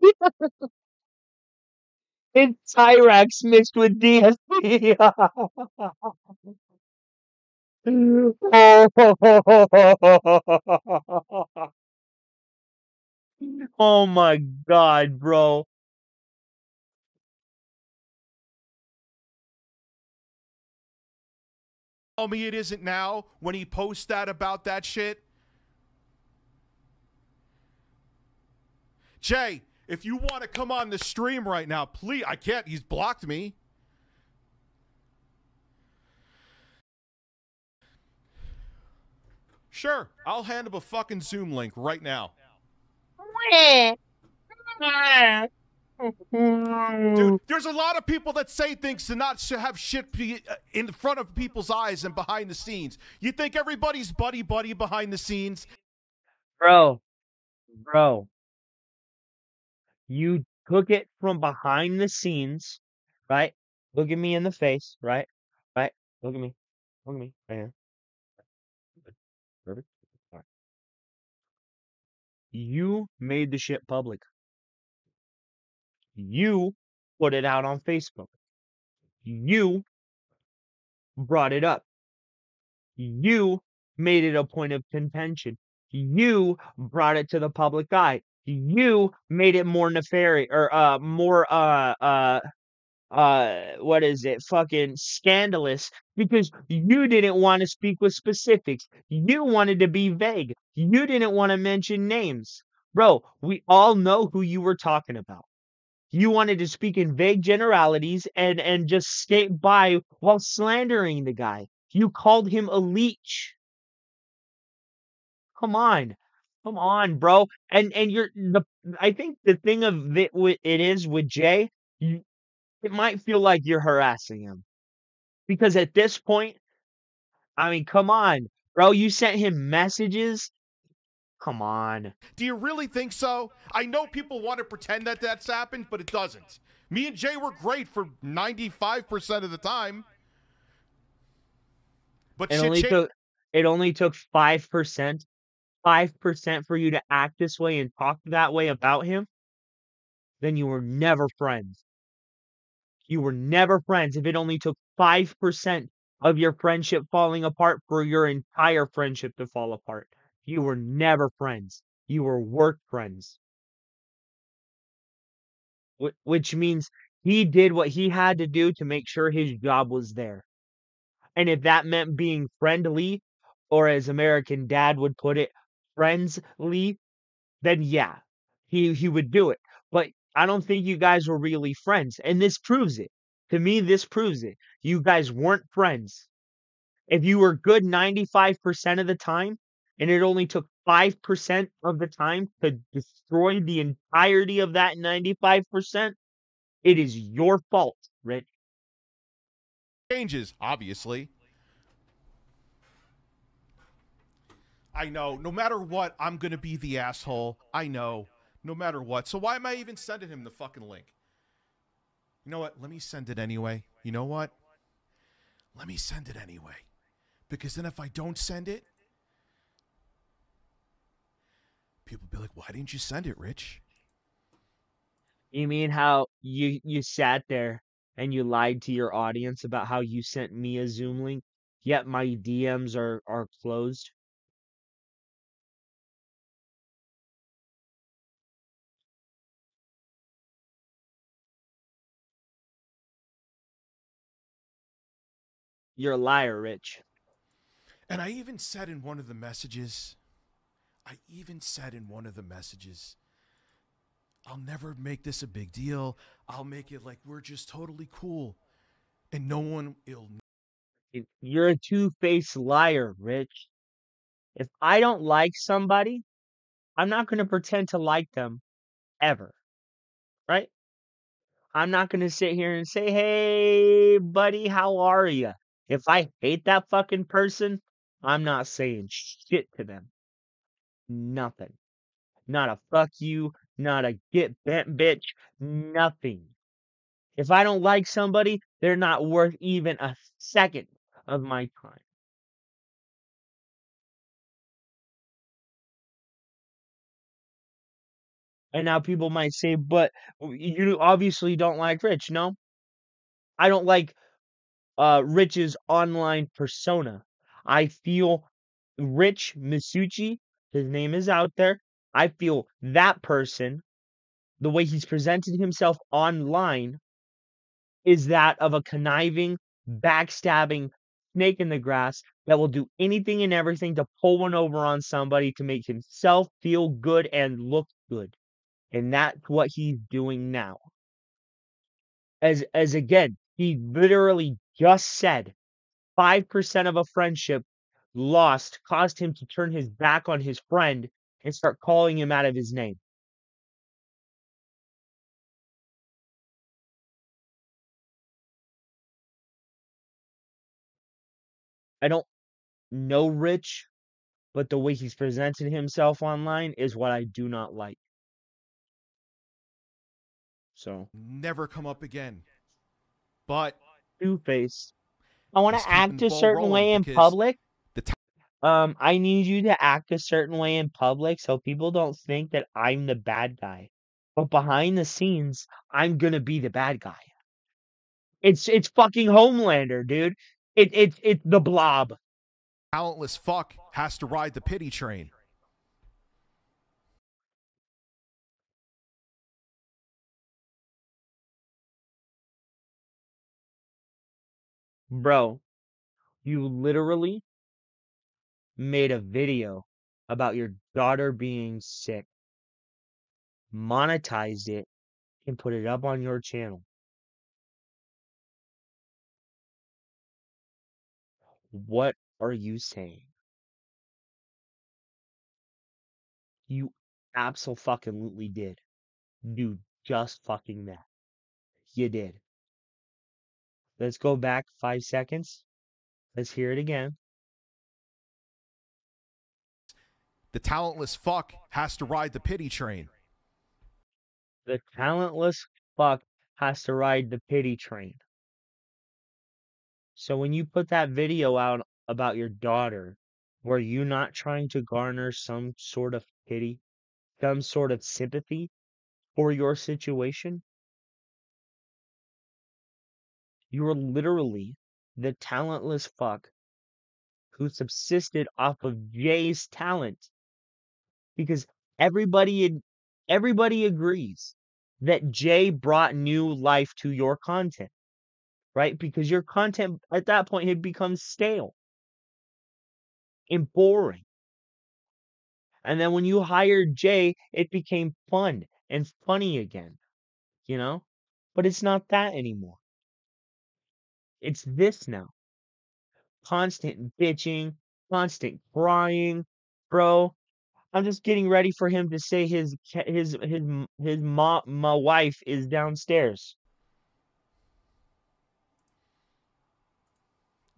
It's Tyrax mixed with DSP. Oh my god, bro. Tell me it isn't now when he posts that about that shit. Jay, if you want to come on the stream right now, please. I can't. He's blocked me. Sure, I'll hand him a fucking Zoom link right now. Dude, there's a lot of people that say things to not have shit in front of people's eyes and behind the scenes. You think everybody's buddy behind the scenes? Bro, you took it from behind the scenes, right? Look at me in the face, right? Right? Look at me. Look at me. Right here. Perfect. All right. You made the shit public. You put it out on Facebook. You brought it up. You made it a point of contention. You brought it to the public eye. You made it more nefarious or more what is it, fucking scandalous, because you didn't want to speak with specifics. You wanted to be vague. You didn't want to mention names. Bro, we all know who you were talking about. You wanted to speak in vague generalities and just skate by while slandering the guy. You called him a leech. Come on. Come on, bro. And you're the I think the thing of it is with Jay, it might feel like you're harassing him. Because at this point, I mean, come on, bro. You sent him messages. Come on. Do you really think so? I know people want to pretend that that's happened, but it doesn't. Me and Jay were great for 95% of the time. But It only took 5%. 5% for you to act this way and talk that way about him. Then you were never friends. You were never friends if it only took 5% of your friendship falling apart for your entire friendship to fall apart. You were never friends. You were work friends. Which means he did what he had to do to make sure his job was there. And if that meant being friendly, or as American Dad would put it, friendsly, then yeah, he would do it. But I don't think you guys were really friends, and this proves it. To me, this proves it. You guys weren't friends. If you were good 95% of the time, and it only took 5% of the time to destroy the entirety of that 95%, it is your fault, Rich. changes, obviously. I know. No matter what, I'm going to be the asshole. I know. No matter what. So why am I even sending him the fucking link? You know what? Let me send it anyway. You know what? Let me send it anyway. Because then if I don't send it, people be like, why didn't you send it, Rich? You mean how you sat there and you lied to your audience about how you sent me a Zoom link, yet my DMs are closed? You're a liar, Rich. And I even said in one of the messages, I'll never make this a big deal. I'll make it like we're just totally cool. And no one will. You're a two-faced liar, Rich. If I don't like somebody, I'm not going to pretend to like them ever. Right? I'm not going to sit here and say, "Hey, buddy, how are you?" If I hate that fucking person, I'm not saying shit to them. Nothing. Not a fuck you, not a get bent bitch, nothing. If I don't like somebody, they're not worth even a second of my time. And now people might say, but you obviously don't like Rich. No, I don't like Rich's online persona. I feel Rich Masucci, his name is out there. I feel that person, the way he's presented himself online, is that of a conniving, backstabbing snake in the grass that will do anything and everything to pull one over on somebody to make himself feel good and look good. And that's what he's doing now. As again, he literally just said 5% of a friendship lost caused him to turn his back on his friend and start calling him out of his name. I don't know Rich, but the way he's presented himself online is what I do not like. So, Never come up again. But Two-Face, I want he's to keeping act the a ball certain rolling way in because public. the t- I need you to act a certain way in public so people don't think that I'm the bad guy. But behind the scenes, I'm gonna be the bad guy. It's fucking Homelander, dude. It's the Blob. talentless fuck has to ride the pity train. Bro, you literally made a video about your daughter being sick, monetized it, and put it up on your channel. What are you saying? You absolutely did. You just fucking that. You did. Let's go back 5 seconds. Let's hear it again. The talentless fuck has to ride the pity train. The talentless fuck has to ride the pity train. So when you put that video out about your daughter, were you not trying to garner some sort of pity, some sort of sympathy for your situation? You were literally the talentless fuck who subsisted off of Jay's talent because everybody everybody agrees that Jay brought new life to your content, right? Because your content at that point had become stale and boring. And then when you hired Jay, it became fun and funny again, you know? But it's not that anymore. It's this now. Constant bitching, constant crying. Bro, I'm just getting ready for him to say my wife is downstairs.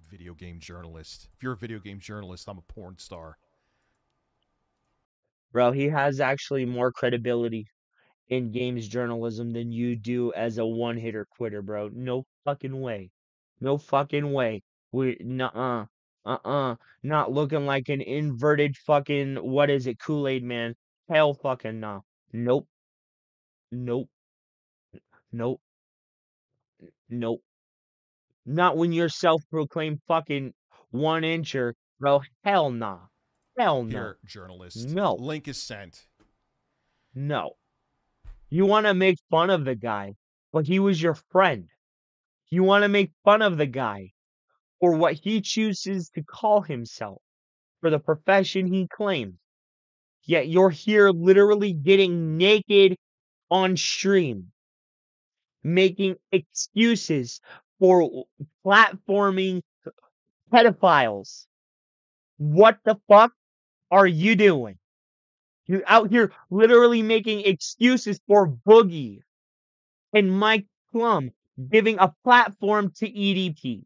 Video game journalist. If you're a video game journalist, I'm a porn star. Bro, he has actually more credibility in games journalism than you do as a one-hitter quitter, bro. No fucking way. No fucking way. We nuh-uh. Uh-uh. Not looking like an inverted fucking what is it, Kool-Aid man. Hell fucking no. Nope. Nope. Nope. Nope. Not when you're self-proclaimed fucking one incher, bro. Hell nah. Hell no. Here, journalist. No. Link is sent. No. You want to make fun of the guy, but he was your friend. You want to make fun of the guy for what he chooses to call himself, for the profession he claims. Yet you're here literally getting naked on stream, making excuses for platforming pedophiles. What the fuck are you doing? You're out here literally making excuses for Boogie and Mike Plum giving a platform to EDP.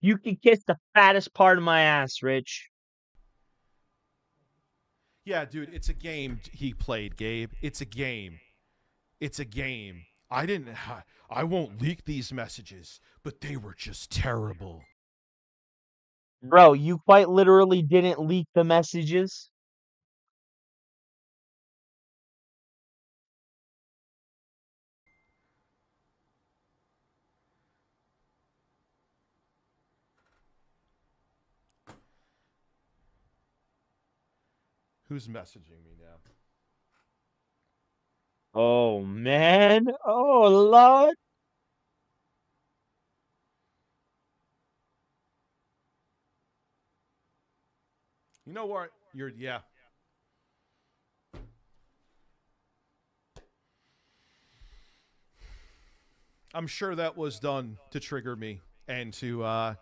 You can kiss the fattest part of my ass, Rich. Yeah, dude, it's a game he played, Gabe. It's a game. It's a game. I won't leak these messages, but they were just terrible. Bro, you quite literally didn't leak the messages. Who's messaging me now? Oh man. Oh Lord. You know what? Yeah. I'm sure that was done to trigger me and to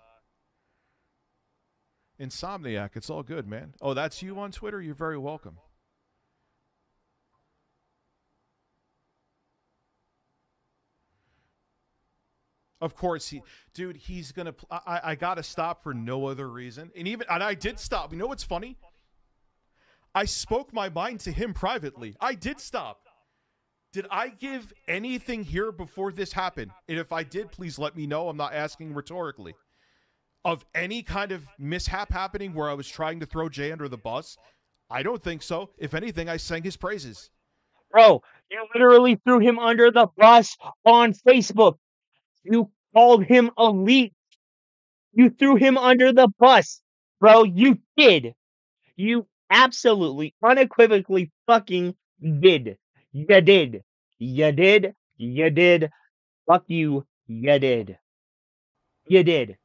Insomniac. It's all good, man. Oh, that's you on Twitter? You're very welcome. Of course, he's gonna. I gotta stop for no other reason, and I did stop. You know what's funny? I spoke my mind to him privately. I did stop. Did I give anything here before this happened? And if I did, please let me know. I'm not asking rhetorically. Of any kind of mishap happening where I was trying to throw Jay under the bus, I don't think so. If anything, I sang his praises. Bro, you literally threw him under the bus on Facebook. You called him elite. You threw him under the bus. Bro, you did. You absolutely, unequivocally fucking did. You did. You did. You did. Fuck you. You did. You did.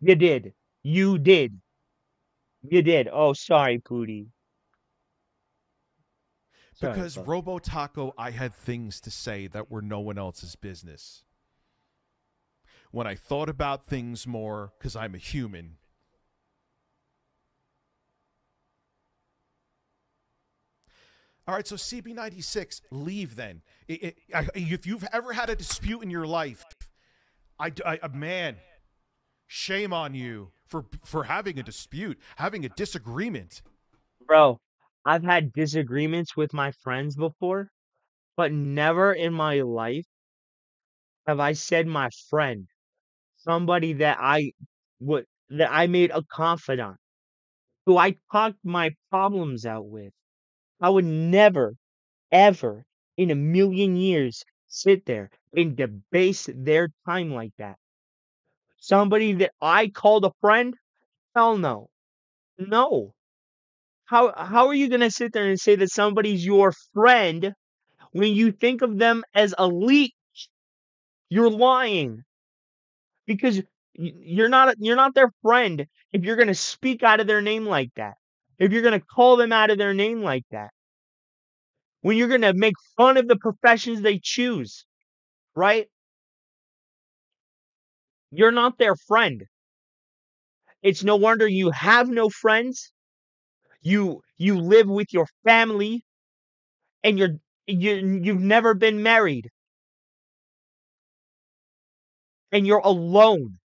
You did. You did. You did. Oh, sorry, Pootie. Sorry, Because bro. Robo Taco, I had things to say that were no one else's business. When I thought about things more, because I'm a human. All right, so CB96, leave then. If you've ever had a dispute in your life, man, shame on you for having a dispute, having a disagreement. Bro, I've had disagreements with my friends before, but never in my life have I said my friend, somebody that I made a confidant, who I talked my problems out with. I would never, ever in a million years sit there and debase their time like that. Somebody that I called a friend? Hell no. No. How are you gonna sit there and say that somebody's your friend when you think of them as elite? You're lying because you're not their friend if you're gonna speak out of their name like that. If you're gonna call them out of their name like that. When you're gonna make fun of the professions they choose, right? You're not their friend. It's no wonder you have no friends. You live with your family and you've never been married and you're alone.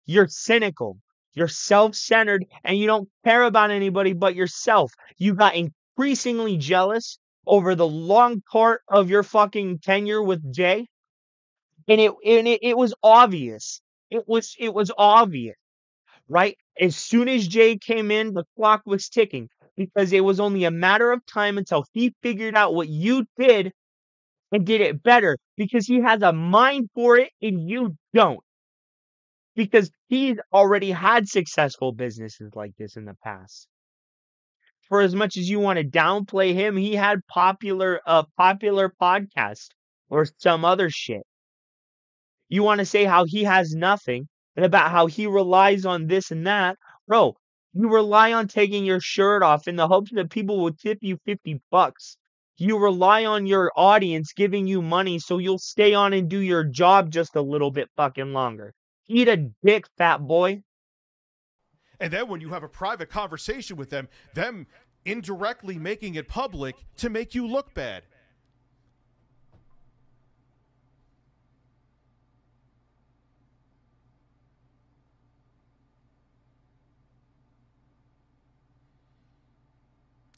You're cynical. You're self-centered and you don't care about anybody but yourself. You got increasingly jealous over the long part of your fucking tenure with Jay, and it was obvious. It was obvious, right? As soon as Jay came in, the clock was ticking because it was only a matter of time until he figured out what you did and did it better because he has a mind for it and you don't. Because he's already had successful businesses like this in the past. For as much as you want to downplay him, he had popular podcast or some other shit. You want to say how he has nothing and about how he relies on this and that. Bro, you rely on taking your shirt off in the hopes that people will tip you $50. You rely on your audience giving you money so you'll stay on and do your job just a little bit fucking longer. Eat a dick, fat boy. And then when you have a private conversation with them indirectly making it public to make you look bad.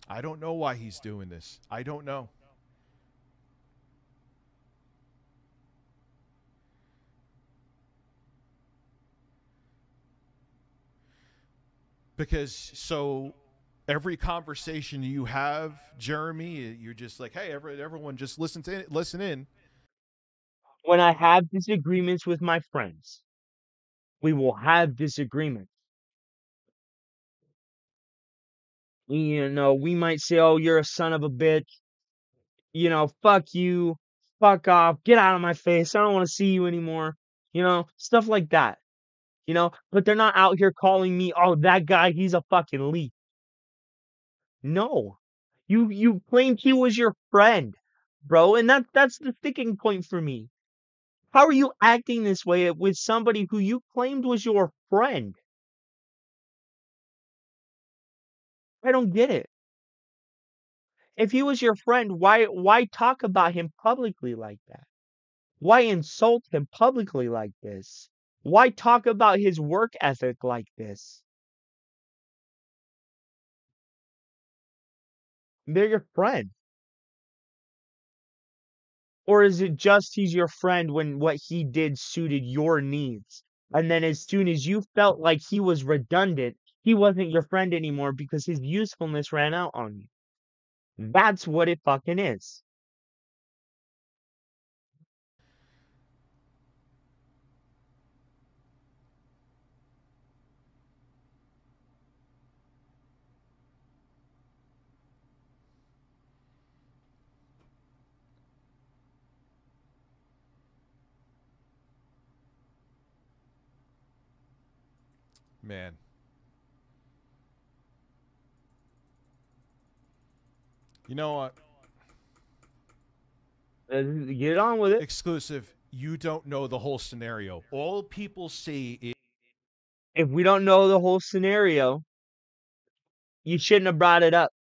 I don't know why he's doing this. I don't know. Because so every conversation you have, Jeremy, you're just like, hey, everyone, just listen in. When I have disagreements with my friends, we will have disagreements. You know, we might say, "Oh, you're a son of a bitch." You know, "Fuck you. Fuck off. Get out of my face. I don't want to see you anymore." You know, stuff like that. You know, but they're not out here calling me, "Oh, that guy, he's a fucking leech." No. You claimed he was your friend, bro, and that's the sticking point for me. How are you acting this way with somebody who you claimed was your friend? I don't get it. If he was your friend, why talk about him publicly like that? Why insult him publicly like this? Why talk about his work ethic like this? They're your friend. Or is it just he's your friend when what he did suited your needs? And then as soon as you felt like he was redundant, he wasn't your friend anymore because his usefulness ran out on you. That's what it fucking is. Man. You know what? Get on with it. Exclusive. You don't know the whole scenario. All people see is If we don't know the whole scenario, you shouldn't have brought it up.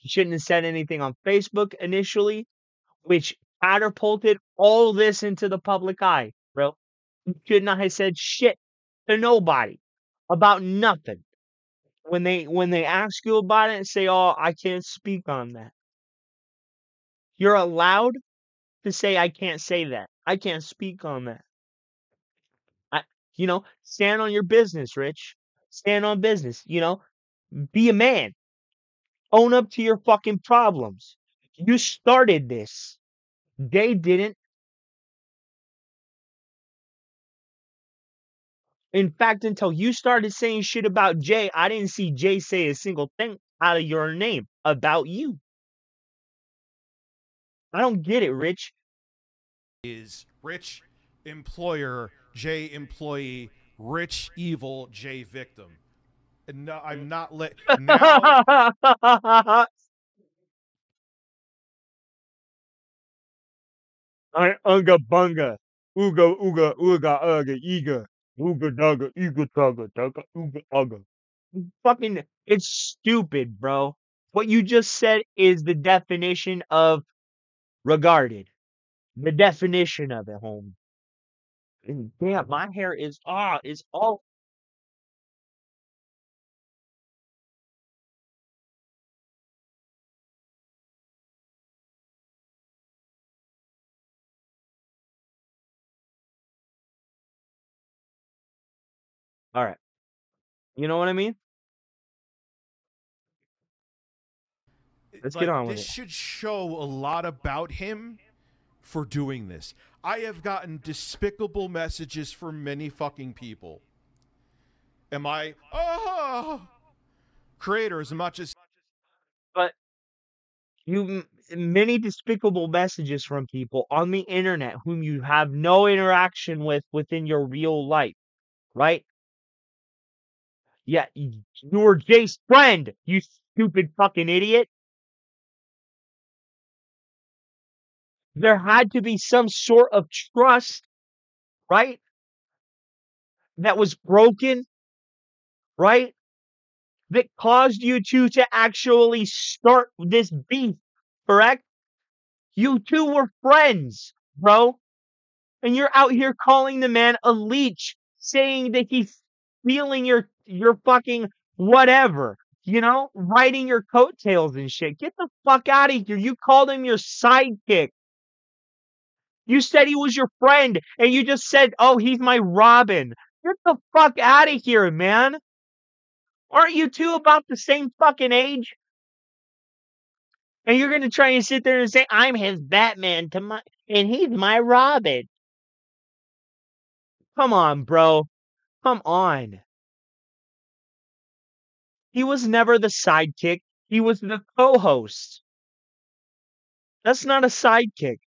You shouldn't have said anything on Facebook initially, which catapulted all this into the public eye, bro. You should not have said shit to nobody about nothing. When they ask you about it and say, "Oh, I can't speak on that." You're allowed to say, "I can't say that. I can't speak on that." I, stand on your business, Rich. Stand on business. Be a man. Own up to your fucking problems. You started this. They didn't. In fact, until you started saying shit about Jay, I didn't see Jay say a single thing out of your name about you. I don't get it, Rich. rich employer, J employee, rich evil, J victim. And no, I'm not let now. Unga bunga. Ooga ooga ooga uga ega. Ooga dugga ega tugga tugga ooga ugga. Fucking, it's stupid, bro. What you just said is the definition of regarded. The definition of it, home. Damn, my hair is all. All right. You know what I mean? Let's get Like, on with this it. should show a lot about him for doing this. I have gotten despicable messages from many fucking people. Am I creator as much as But many despicable messages from people on the internet whom you have no interaction with within your real life, right? Yeah, you're Jay's friend, you stupid fucking idiot. There had to be some sort of trust, right? That was broken, right? That caused you two to actually start this beef, correct? You two were friends, bro. And you're out here calling the man a leech, saying that he's stealing your fucking whatever. You know, riding your coattails and shit. Get the fuck out of here. You called him your sidekick. You said he was your friend, and you just said, oh, he's my Robin. Get the fuck out of here, man. Aren't you two about the same fucking age? And you're gonna try and sit there and say, I'm his Batman and he's my Robin. Come on, bro. Come on. He was never the sidekick. He was the co-host. That's not a sidekick.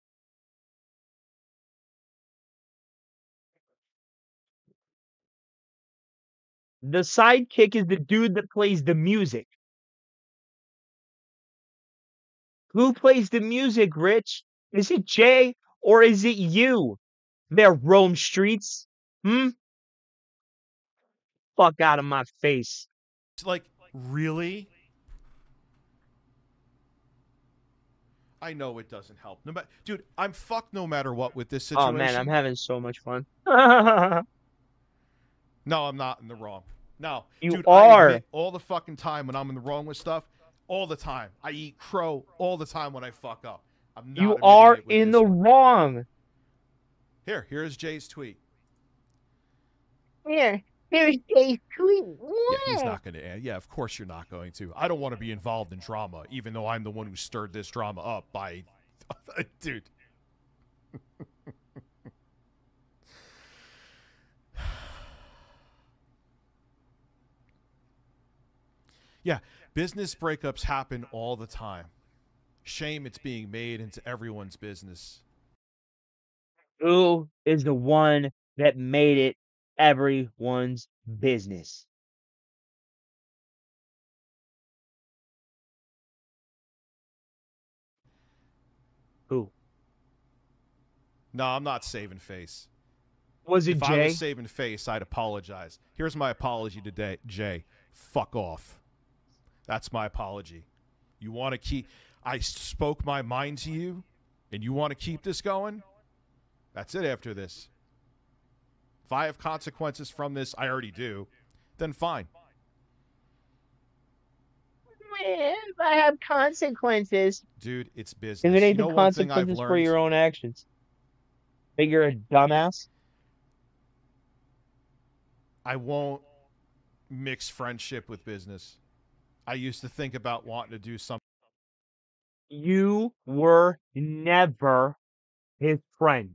The sidekick is the dude that plays the music. Who plays the music, Rich? Is it Jay or is it you? There, Rome streets. Fuck out of my face. It's like, really? I know it doesn't help. No matter, dude, I'm fucked no matter what with this situation. Oh man, I'm having so much fun. No, I'm not in the wrong. No, You dude, are. I admit all the fucking time when I'm in the wrong with stuff. All the time. I eat crow all the time when I fuck up. I'm not You admitting are it with in this the one. wrong. Here's Jay's tweet. Here's Jay's tweet. Yeah, he's not going to. Yeah, of course you're not going to. I don't want to be involved in drama, even though I'm the one who stirred this drama up by, dude. Yeah, business breakups happen all the time. Shame it's being made into everyone's business. Who is the one that made it everyone's business? Who? No, I'm not saving face. Was it If I Jay? was saving face, I'd apologize. Here's my apology today, Jay. Fuck off. That's my apology. You want to keep... I spoke my mind to you, and you want to keep this going? That's it after this. If I have consequences from this, I already do, then fine. If I have consequences. Dude, it's business. If it ain't You know the one thing I've consequences for learned? your own actions. That you're a dumbass? I won't mix friendship with business. I used to think about wanting to do something. You were never his friend.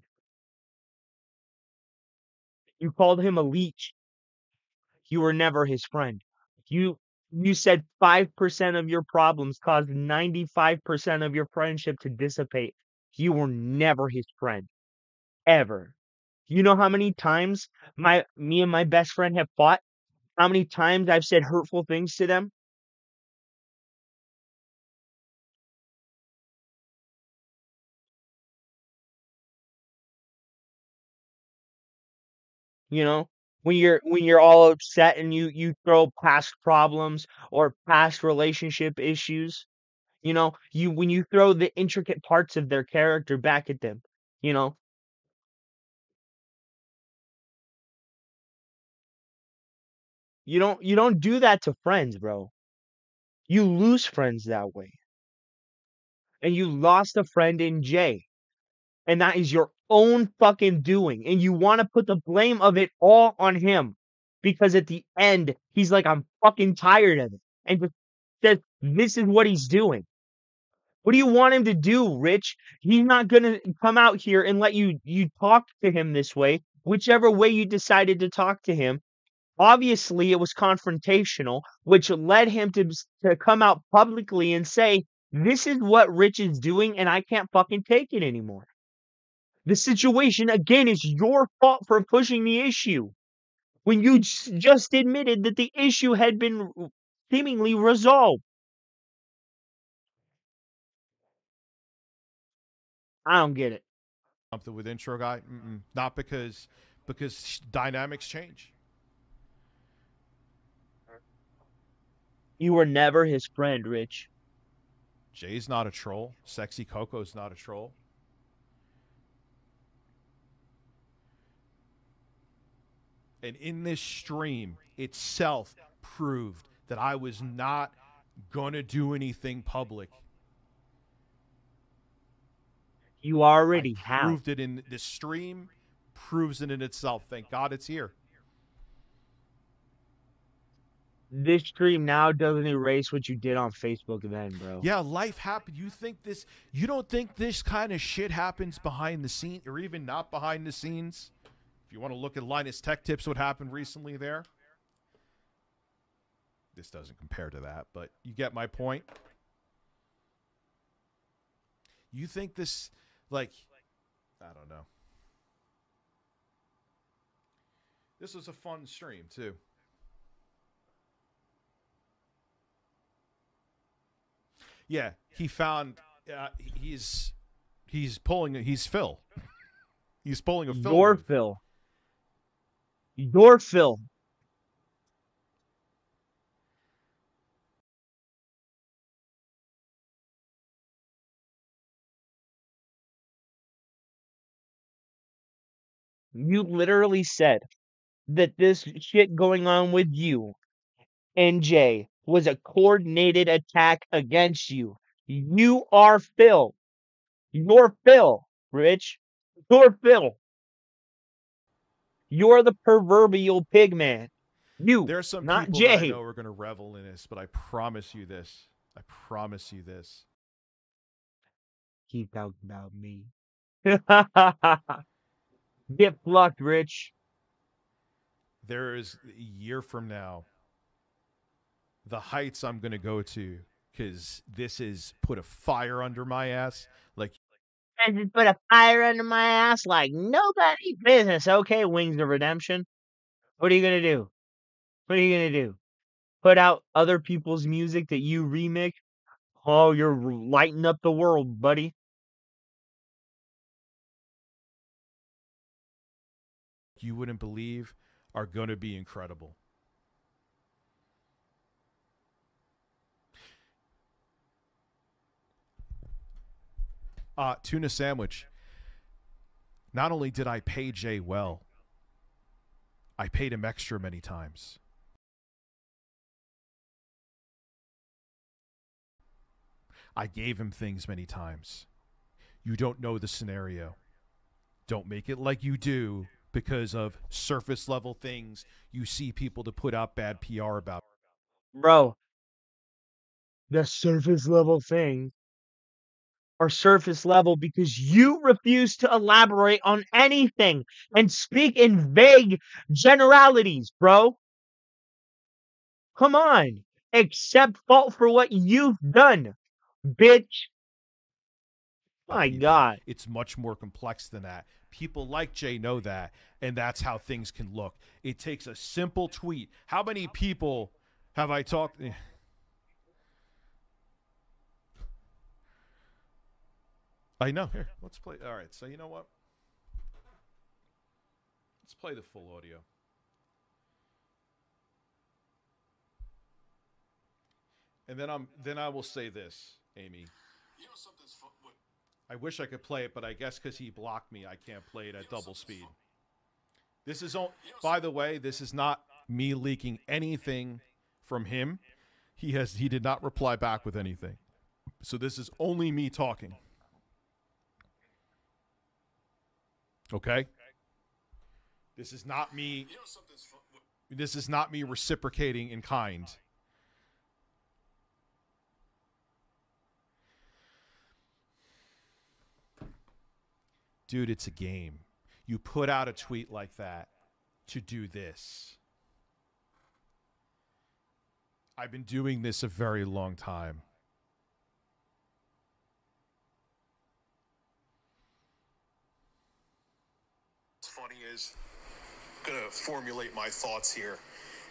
You called him a leech. You were never his friend. You said 5% of your problems caused 95% of your friendship to dissipate. You were never his friend. Ever. You know how many times me and my best friend have fought? How many times I've said hurtful things to them? You know, when you're all upset and you throw past problems or past relationship issues, you know, when you throw the intricate parts of their character back at them, you know, you don't do that to friends, bro. You lose friends that way. And you lost a friend in Jay. And that is your own fucking doing. And you want to put the blame of it all on him. Because at the end, he's like, I'm fucking tired of it. And just says, this is what he's doing. What do you want him to do, Rich? He's not gonna come out here and let you talk to him this way. Whichever way you decided to talk to him, obviously it was confrontational, which led him to come out publicly and say, "This is what Rich is doing, and I can't fucking take it anymore." The situation again is your fault for pushing the issue when you just admitted that the issue had been seemingly resolved. I don't get it. Something with intro guy. Not because dynamics change. You were never his friend, Rich. Jay's not a troll. Sexy Coco's not a troll. And in this stream itself proved that I was not going to do anything public. You I already have. proved it in this stream, proves it in itself. Thank God it's here. This stream now doesn't erase what you did on Facebook then, bro. Yeah, life happened. You don't think this kind of shit happens behind the scenes, or even not behind the scenes? If you want to look at Linus Tech Tips, what happened recently there? This doesn't compare to that, but you get my point. You think this, like, I don't know. This was a fun stream, too. Yeah, he found, he's Phil. He's pulling a Phil. Your move. Phil. Your Phil. You literally said that this shit going on with you and Jay was a coordinated attack against you. You are Phil. You're Phil, Rich. You're Phil. You're the proverbial pig man. You, There's some not people Jay. that I know are going to revel in this, but I promise you this. I promise you this. Keep talking about me. Get plucked, Rich. There is a year from now, the heights I'm going to go to, because this is put a fire under my ass. Like, I just put a fire under my ass like nobody business. Okay, Wings of Redemption. What are you gonna do? What are you gonna do? Put out other people's music that you remix? Oh, you're lighting up the world, buddy. you wouldn't believe are going to be incredible. Tuna sandwich. Not only did I pay Jay well, I paid him extra many times. I gave him things many times. You don't know the scenario. Don't make it like you do because of surface level things you see people to put out bad PR about. Bro, the surface level thing are surface level because you refuse to elaborate on anything and speak in vague generalities, bro. Come on. Accept fault for what you've done, bitch. My People. God. It's much more complex than that. People like Jay know that, and that's how things can look. It takes a simple tweet. How many people have I talked? I know. Here, let's play. All right, so you know what? Let's play the full audio. And then I will say this, Amy. You know something's fun. What? I wish I could play it, but I guess because he blocked me, I can't play it at double speed. This is all. By the way, this is not me leaking anything from him. He did not reply back with anything. So this is only me talking. Okay? This is not me. You know something's fun. What? This is not me reciprocating in kind. Dude, it's a game. You put out a tweet like that to do this. I've been doing this a very long time. What's funny is I'm going to formulate my thoughts here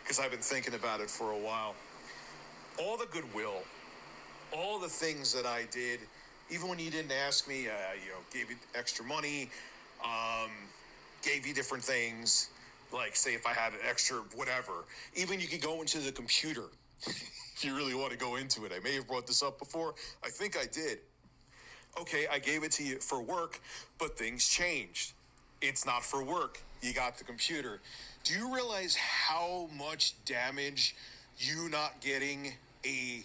because I've been thinking about it for a while. All the goodwill, all the things that I did, even when you didn't ask me, gave you extra money, gave you different things, like say if I had an extra whatever. Even you could go into the computer if you really want to go into it. I may have brought this up before. I think I did. Okay, I gave it to you for work, but things changed. It's not for work. You got the computer. Do you realize how much damage you not getting a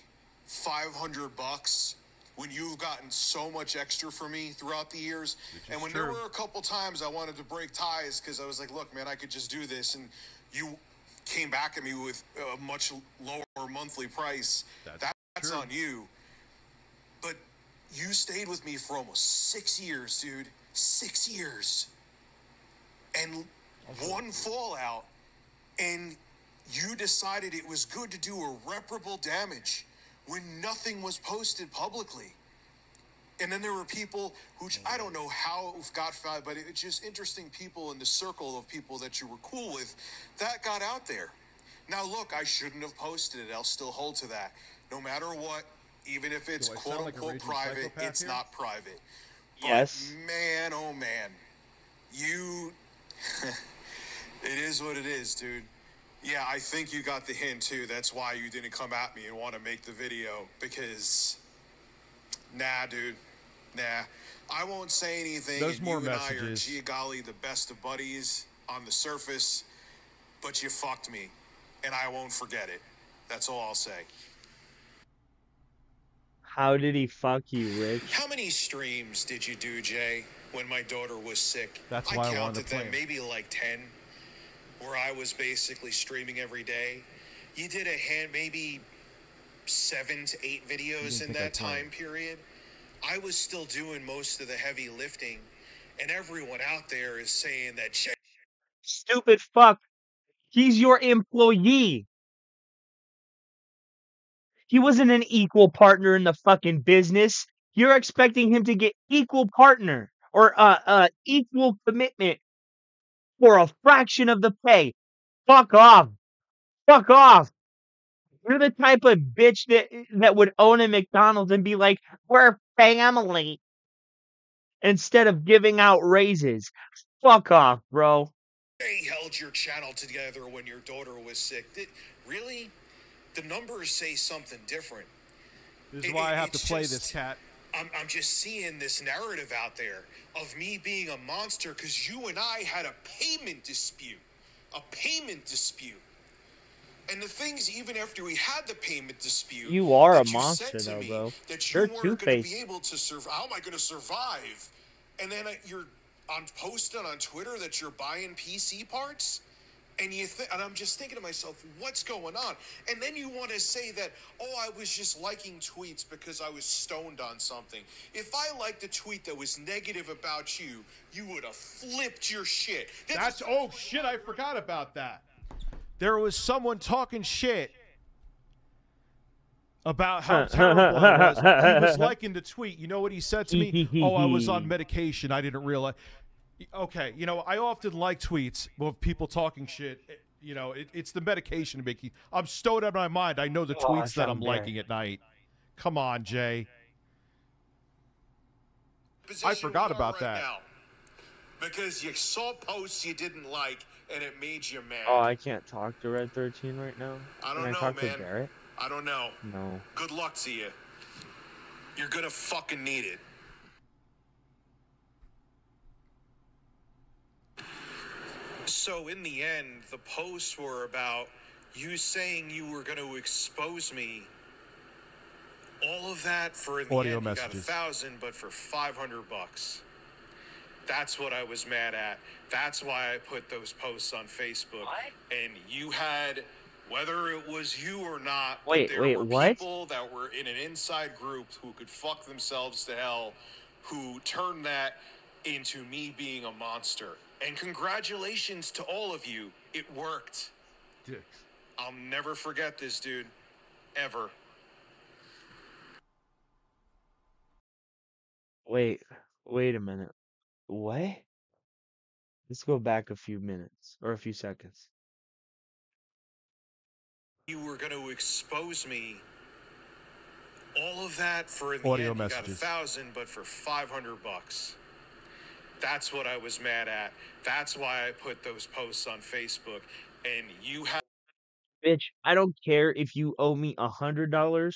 $500 when you've gotten so much extra for me throughout the years. And when there true. were a couple times I wanted to break ties because I was like, look, man, I could just do this. And you came back at me with a much lower monthly price. That's true. on you. But you stayed with me for almost 6 years, dude. 6 years. And one fallout, and you decided it was good to do irreparable damage when nothing was posted publicly. And then there were people who, I don't know how it got found, but it's just interesting people in the circle of people that you were cool with that got out there. Now, look, I shouldn't have posted it. I'll still hold to that. No matter what, even if it's Do I quote sound like a unquote raging private, psychopath it's here? not private. But Yes. man, oh man, you, it is what it is, dude. Yeah, I think you got the hint too. That's why you didn't come at me and want to make the video, because nah, dude. Nah. I won't say anything. There's and more you messages. and I are, gee golly, the best of buddies on the surface, but you fucked me, and I won't forget it. That's all I'll say. How did he fuck you, Rich? How many streams did you do, Jay, when my daughter was sick? That's why I wanted to counted play them, him. maybe like 10, where I was basically streaming every day. You did maybe 7 to 8 videos in think that I'd play time him. period. I was still doing most of the heavy lifting, and everyone out there is saying that Jay. Stupid fuck. He's your employee. He wasn't an equal partner in the fucking business. You're expecting him to get equal partner or equal commitment for a fraction of the pay. Fuck off. Fuck off. You're the type of bitch that would own a McDonald's and be like, we're family, instead of giving out raises. Fuck off, bro. held your channel together when your daughter was sick. Really? The numbers say something different. This is why I have to It's play just- this, cat. I'm just seeing this narrative out there of me being a monster because you and I had a payment dispute. A payment dispute. And the things, even after we had the payment dispute, You are a that you monster, said to though, me bro. that You're you weren't going to Two-Face. be able to survive. How am I going to survive? And then you're posting on Twitter that you're buying PC parts. And and I'm just thinking to myself, what's going on? And then you want to say that, oh, I was just liking tweets because I was stoned on something. If I liked a tweet that was negative about you, you would have flipped your shit. Oh shit, I forgot about that. There was someone talking shit about how terrible I was. He was liking the tweet. You know what he said to me? Oh, I was on medication. I didn't realize. Okay, you know, I often like tweets with people talking shit. You know, it's the medication to make you. I'm stoned out of my mind. I know the tweets that I'm liking at night. Come on, Jay. I forgot we are about right that. now. Because you saw posts you didn't like and it made you mad. Oh, I can't talk to Red 13 right now. I don't Can I know, talk man. to Garrett? I don't know. No. Good luck to you. You're gonna fucking need it. So in the end, the posts were about you saying you were going to expose me. All of that for in the Audio end, messages. you got 1,000, but for $500. That's what I was mad at. That's why I put those posts on Facebook. What? And you had, whether it was you or not, but Wait, there wait, were what? people that were in an inside group who could fuck themselves to hell, who turned that into me being a monster. And congratulations to all of you. It worked. Dicks. I'll never forget this, dude. Ever. Wait a minute. What? Let's go back a few minutes or a few seconds. You were going to expose me. All of that for in the Audio end, you got messages. 1,000, but for $500. That's what I was mad at. That's why I put those posts on Facebook. And you had Bitch, I don't care if you owe me $100.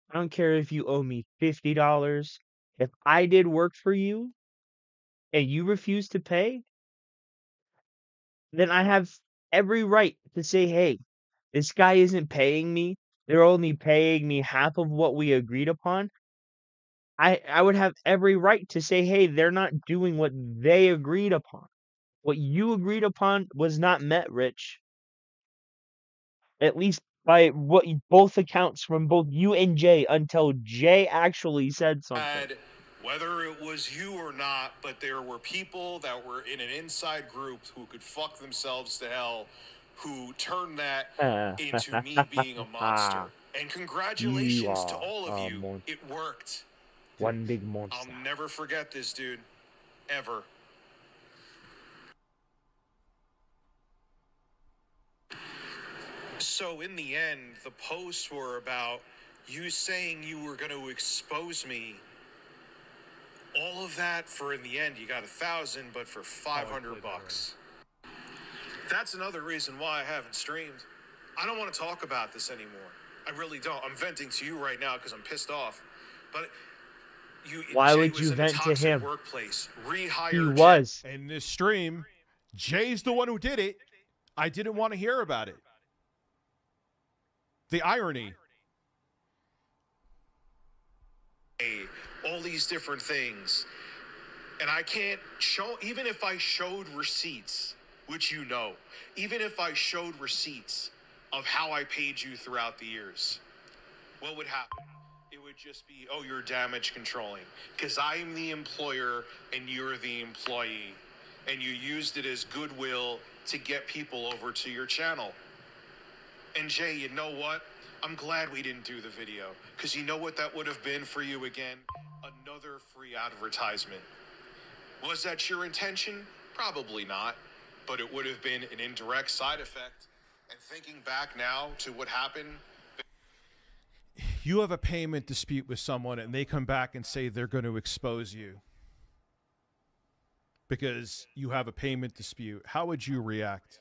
I don't care if you owe me $50. If I did work for you and you refuse to pay, then I have every right to say, hey, This guy isn't paying me. They're only paying me half of what we agreed upon. I would have every right to say, hey, they're not doing what they agreed upon. What you agreed upon was not met, Rich. At least by both accounts from both you and Jay, until Jay actually said something. Whether it was you or not, but there were people that were in an inside group who could fuck themselves to hell, who turned that into me being a monster. And You congratulations to are all of a you. monster. It worked. One big monster. I'll never forget this, dude. Ever. So in the end, the posts were about you saying you were going to expose me. All of that for, in the end, you got 1,000, but for 500 bucks. That's another reason why I haven't streamed. I don't want to talk about this anymore. I really don't. I'm venting to you right now because I'm pissed off. But Why Jay would was you in a vent to toxic him? workplace. Rehire He Jay. was. In this stream, Jay's the one who did it. I didn't want to hear about it. The irony. All these different things. And I can't show, even if I showed receipts, which you know, even if I showed receipts of how I paid you throughout the years, what would happen? It would just be, oh, you're damage controlling. Because I'm the employer and you're the employee. And you used it as goodwill to get people over to your channel. And Jay, you know what? I'm glad we didn't do the video. Because you know what that would have been for you again? Another free advertisement. Was that your intention? Probably not. But it would have been an indirect side effect. And thinking back now to what happened... You have a payment dispute with someone and they come back and say they're going to expose you because you have a payment dispute. How would you react?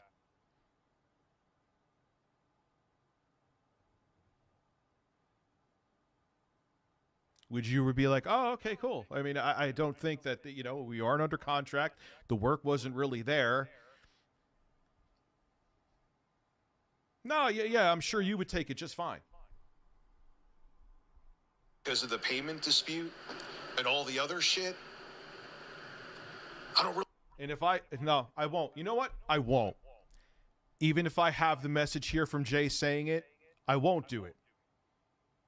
Would you be like, oh, okay, cool. I mean, I don't think that, you know, we aren't under contract. The work wasn't really there. No, yeah, I'm sure you would take it just fine. Because of the payment dispute and all the other shit. I don't really... And if no, I won't. You know what? I won't. Even if I have the message here from Jay saying it, I won't do it.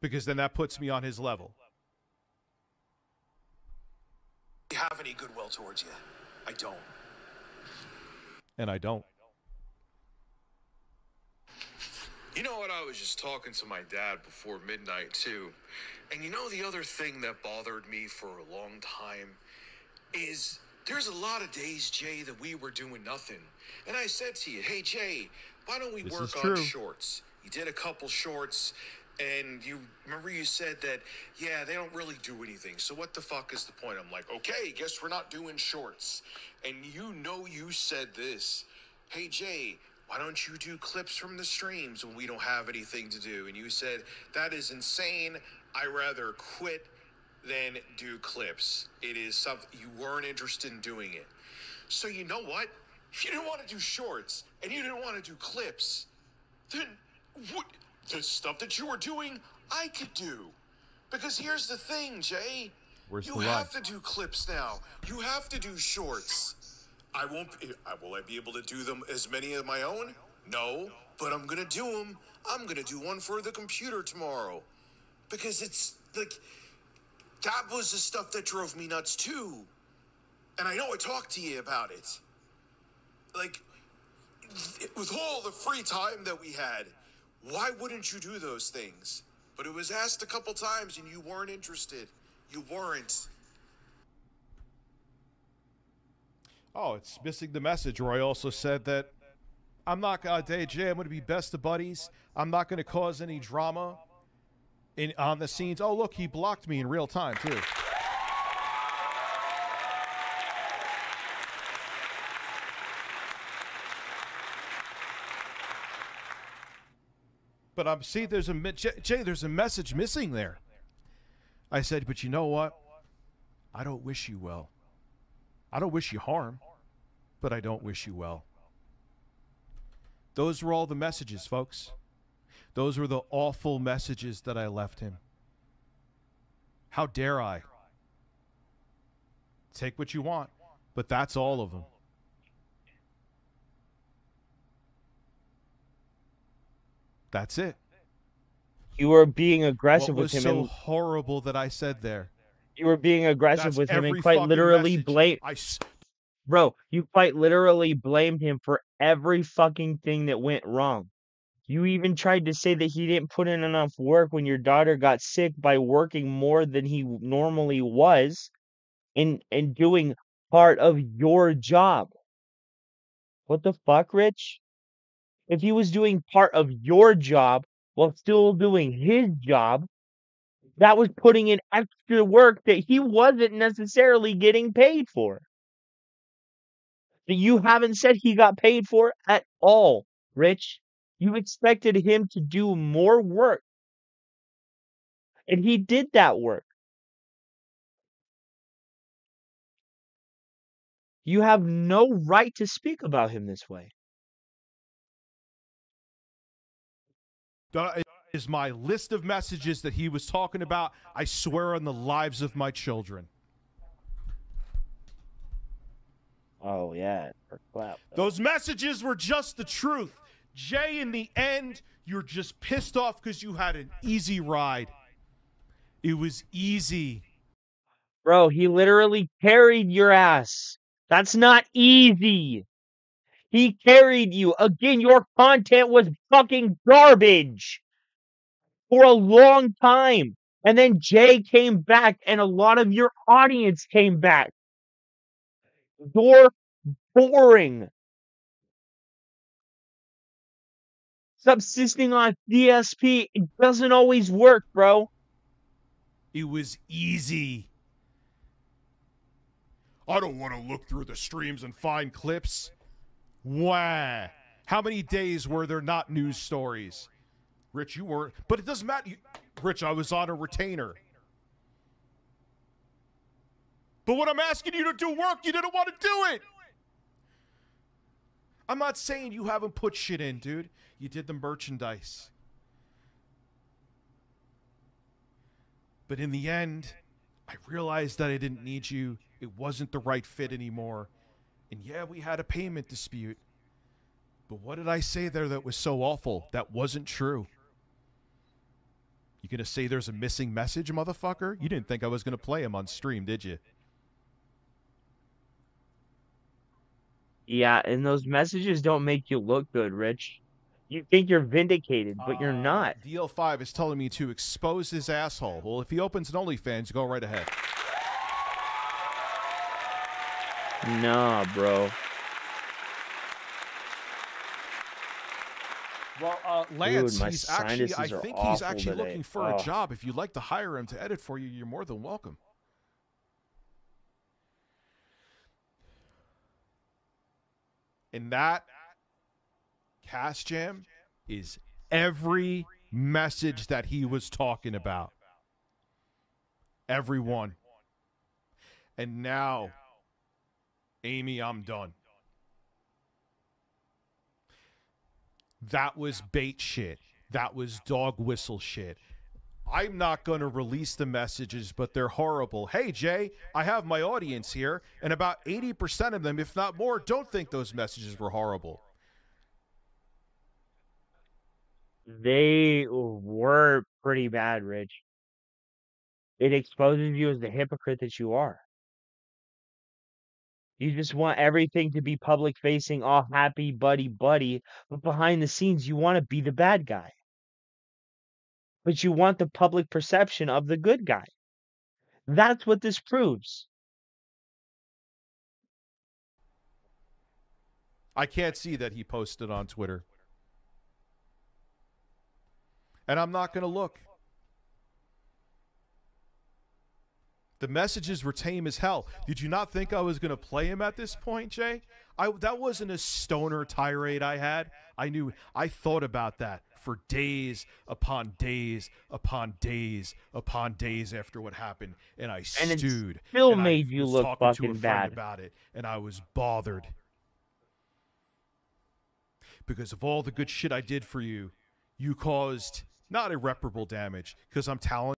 Because then that puts me on his level. have any goodwill towards you. I don't. And I don't. You know what? I was just talking to my dad before midnight, too. And you know the other thing that bothered me for a long time is there's a lot of days, Jay, that we were doing nothing. And I said to you, hey, Jay, why don't we work on shorts? You did a couple shorts, and you remember you said that, yeah, they don't really do anything. So what the fuck is the point? I'm like, okay, guess we're not doing shorts. And you know you said this. Hey, Jay, why don't you do clips from the streams when we don't have anything to do? And you said, that is insane. I rather quit than do clips. It is something you weren't interested in doing it. So you know what? If you didn't want to do shorts and you didn't want to do clips, then what the stuff that you were doing, I could do. Because here's the thing, Jay. You have to do clips now. You have to do shorts. Will I be able to do them as many of my own? No, but I'm gonna do them. I'm gonna do one for the computer tomorrow. Because it's like, that was the stuff that drove me nuts too. And I know I talked to you about it. Like, with all the free time that we had, why wouldn't you do those things? But it was asked a couple times and you weren't interested. You weren't. Oh, it's missing the message. Roy also said that I'm not going to date Jay. I'm going to be best of buddies. I'm not going to cause any drama on the scenes. Oh, look, he blocked me in real time, too. But see, there's Jay, there's a message missing there. I said, but you know what? I don't wish you well. I don't wish you harm, but I don't wish you well. Those were all the messages, folks. Those were the awful messages that I left him. How dare I? Take what you want, but that's all of them. That's it. You were being aggressive What with was him. so And horrible that I said there? you were being aggressive That's with him every and quite fucking literally message. Bro, you quite literally blamed him for every fucking thing that went wrong. You even tried to say that he didn't put in enough work when your daughter got sick by working more than he normally was and doing part of your job. What the fuck, Rich? If he was doing part of your job while still doing his job, that was putting in extra work that he wasn't necessarily getting paid for. That you haven't said he got paid for at all, Rich. You expected him to do more work, and he did that work. You have no right to speak about him this way. That is my list of messages that he was talking about. I swear on the lives of my children. Oh, yeah. Clap. Those messages were just the truth. Jay, in the end, you're just pissed off because you had an easy ride. It was easy. Bro, he literally carried your ass. That's not easy. He carried you. Again, your content was fucking garbage for a long time. And then Jay came back and a lot of your audience came back. You're boring. Subsisting on DSP, it doesn't always work, bro. It was easy. I don't want to look through the streams and find clips. Wah. How many days were there not news stories? Rich, you weren't. But it doesn't matter. Rich, I was on a retainer. But when I'm asking you to do work, you didn't want to do it. I'm not saying you haven't put shit in, dude. You did the merchandise. But in the end, I realized that I didn't need you. It wasn't the right fit anymore. And yeah, we had a payment dispute. But what did I say there that was so awful? That wasn't true. You gonna say there's a missing message, motherfucker? You didn't think I was gonna play him on stream, did you? Yeah, and those messages don't make you look good, Rich. You think you're vindicated, but you're not. DL5 is telling me to expose his asshole. Well, if he opens an OnlyFans, go right ahead. Nah, bro. Well, Lance, Dude, my he's actually, I sinuses are think he's awful actually today. looking for a job. If you'd like to hire him to edit for you, you're more than welcome. And that Cast Jam is every message that he was talking about. Every one. And now, Amy, I'm done. That was bait shit. That was dog whistle shit. I'm not going to release the messages, but they're horrible. Hey, Jay, I have my audience here, and about 80% of them, if not more, don't think those messages were horrible. They were pretty bad, Rich. It exposes you as the hypocrite that you are. You just want everything to be public facing, all happy, buddy, but behind the scenes, you want to be the bad guy. But you want the public perception of the good guy. That's what this proves. I can't see that he posted on Twitter. And I'm not going to look. The messages were tame as hell. Did you not think I was going to play him at this point, Jay? That wasn't a stoner tirade I had. I thought about that for days upon days upon days upon days after what happened, and I stewed. It still made you look talking to a fucking friend bad about it, and I was bothered because of all the good shit I did for you. You caused not irreparable damage because I'm talented.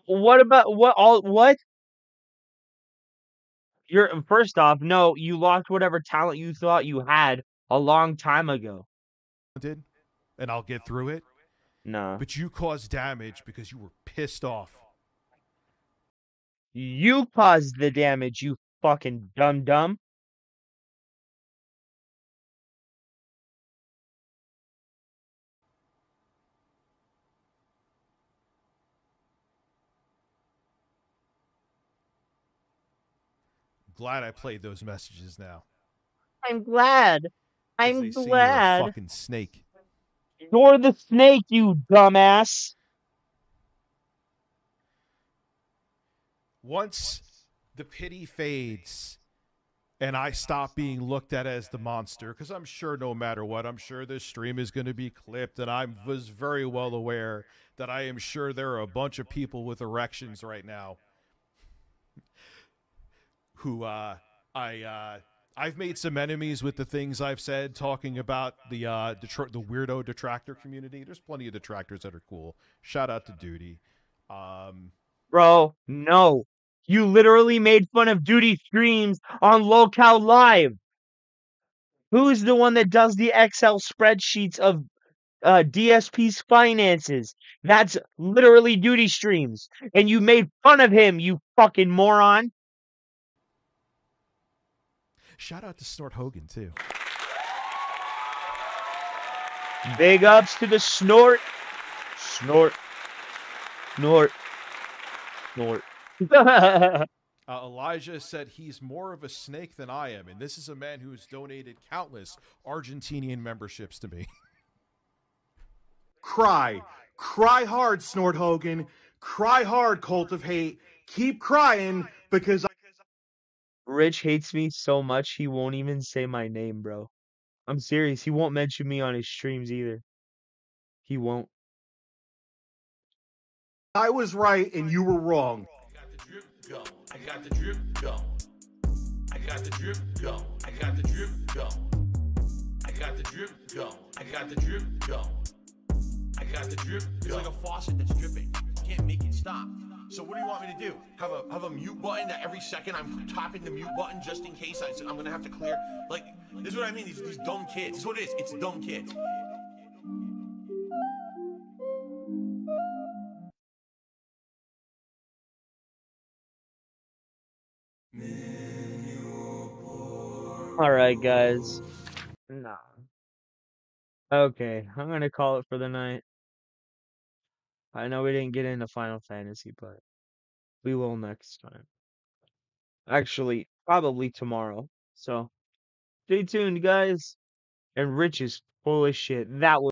What about what? You're first off, no, you lost whatever talent you thought you had a long time ago. And I'll get through it. Nah. But you caused damage because you were pissed off. You caused the damage, you fucking dumb. Glad I played those messages now. I'm glad. 'Cause I'm they see you're a glad. fucking snake. You're the snake, you dumbass. Once the pity fades and I stop being looked at as the monster, because I'm sure no matter what, I'm sure this stream is going to be clipped, and I was very well aware that I am sure there are a bunch of people with erections right now who I've made some enemies with the things I've said talking about the weirdo detractor community. There's plenty of detractors that are cool. Shout out to Duty. Bro, no. You literally made fun of Duty streams on Locale Live. Who's the one that does the Excel spreadsheets of DSP's finances? That's literally Duty streams. And you made fun of him, you fucking moron. Shout out to Snort Hogan, too. Big ups to the Snort. Snort. Elijah said he's more of a snake than I am, and this is a man who's donated countless Argentinian memberships to me. Cry. Cry hard, Snort Hogan. Cry hard, Cult of Hate. Keep crying because Rich hates me so much he won't even say my name, bro. I'm serious. He won't mention me on his streams either. He won't. I was right and you were wrong. I got the drip go. I got the drip go. I got the drip go. I got the drip go. I got the drip go. I got the drip go. I got the drip go. It's like a faucet that's dripping. You can't make it stop. So what do you want me to do? Have a mute button that every second I'm tapping the mute button just in case I'm gonna have to clear? Like, this is what I mean. These dumb kids. This is what it is. It's dumb kids. Alright, guys. Nah. Okay, I'm gonna call it for the night. I know we didn't get into Final Fantasy, but we will next time. Actually, probably tomorrow. So, stay tuned, guys. And Rich is full of shit. That was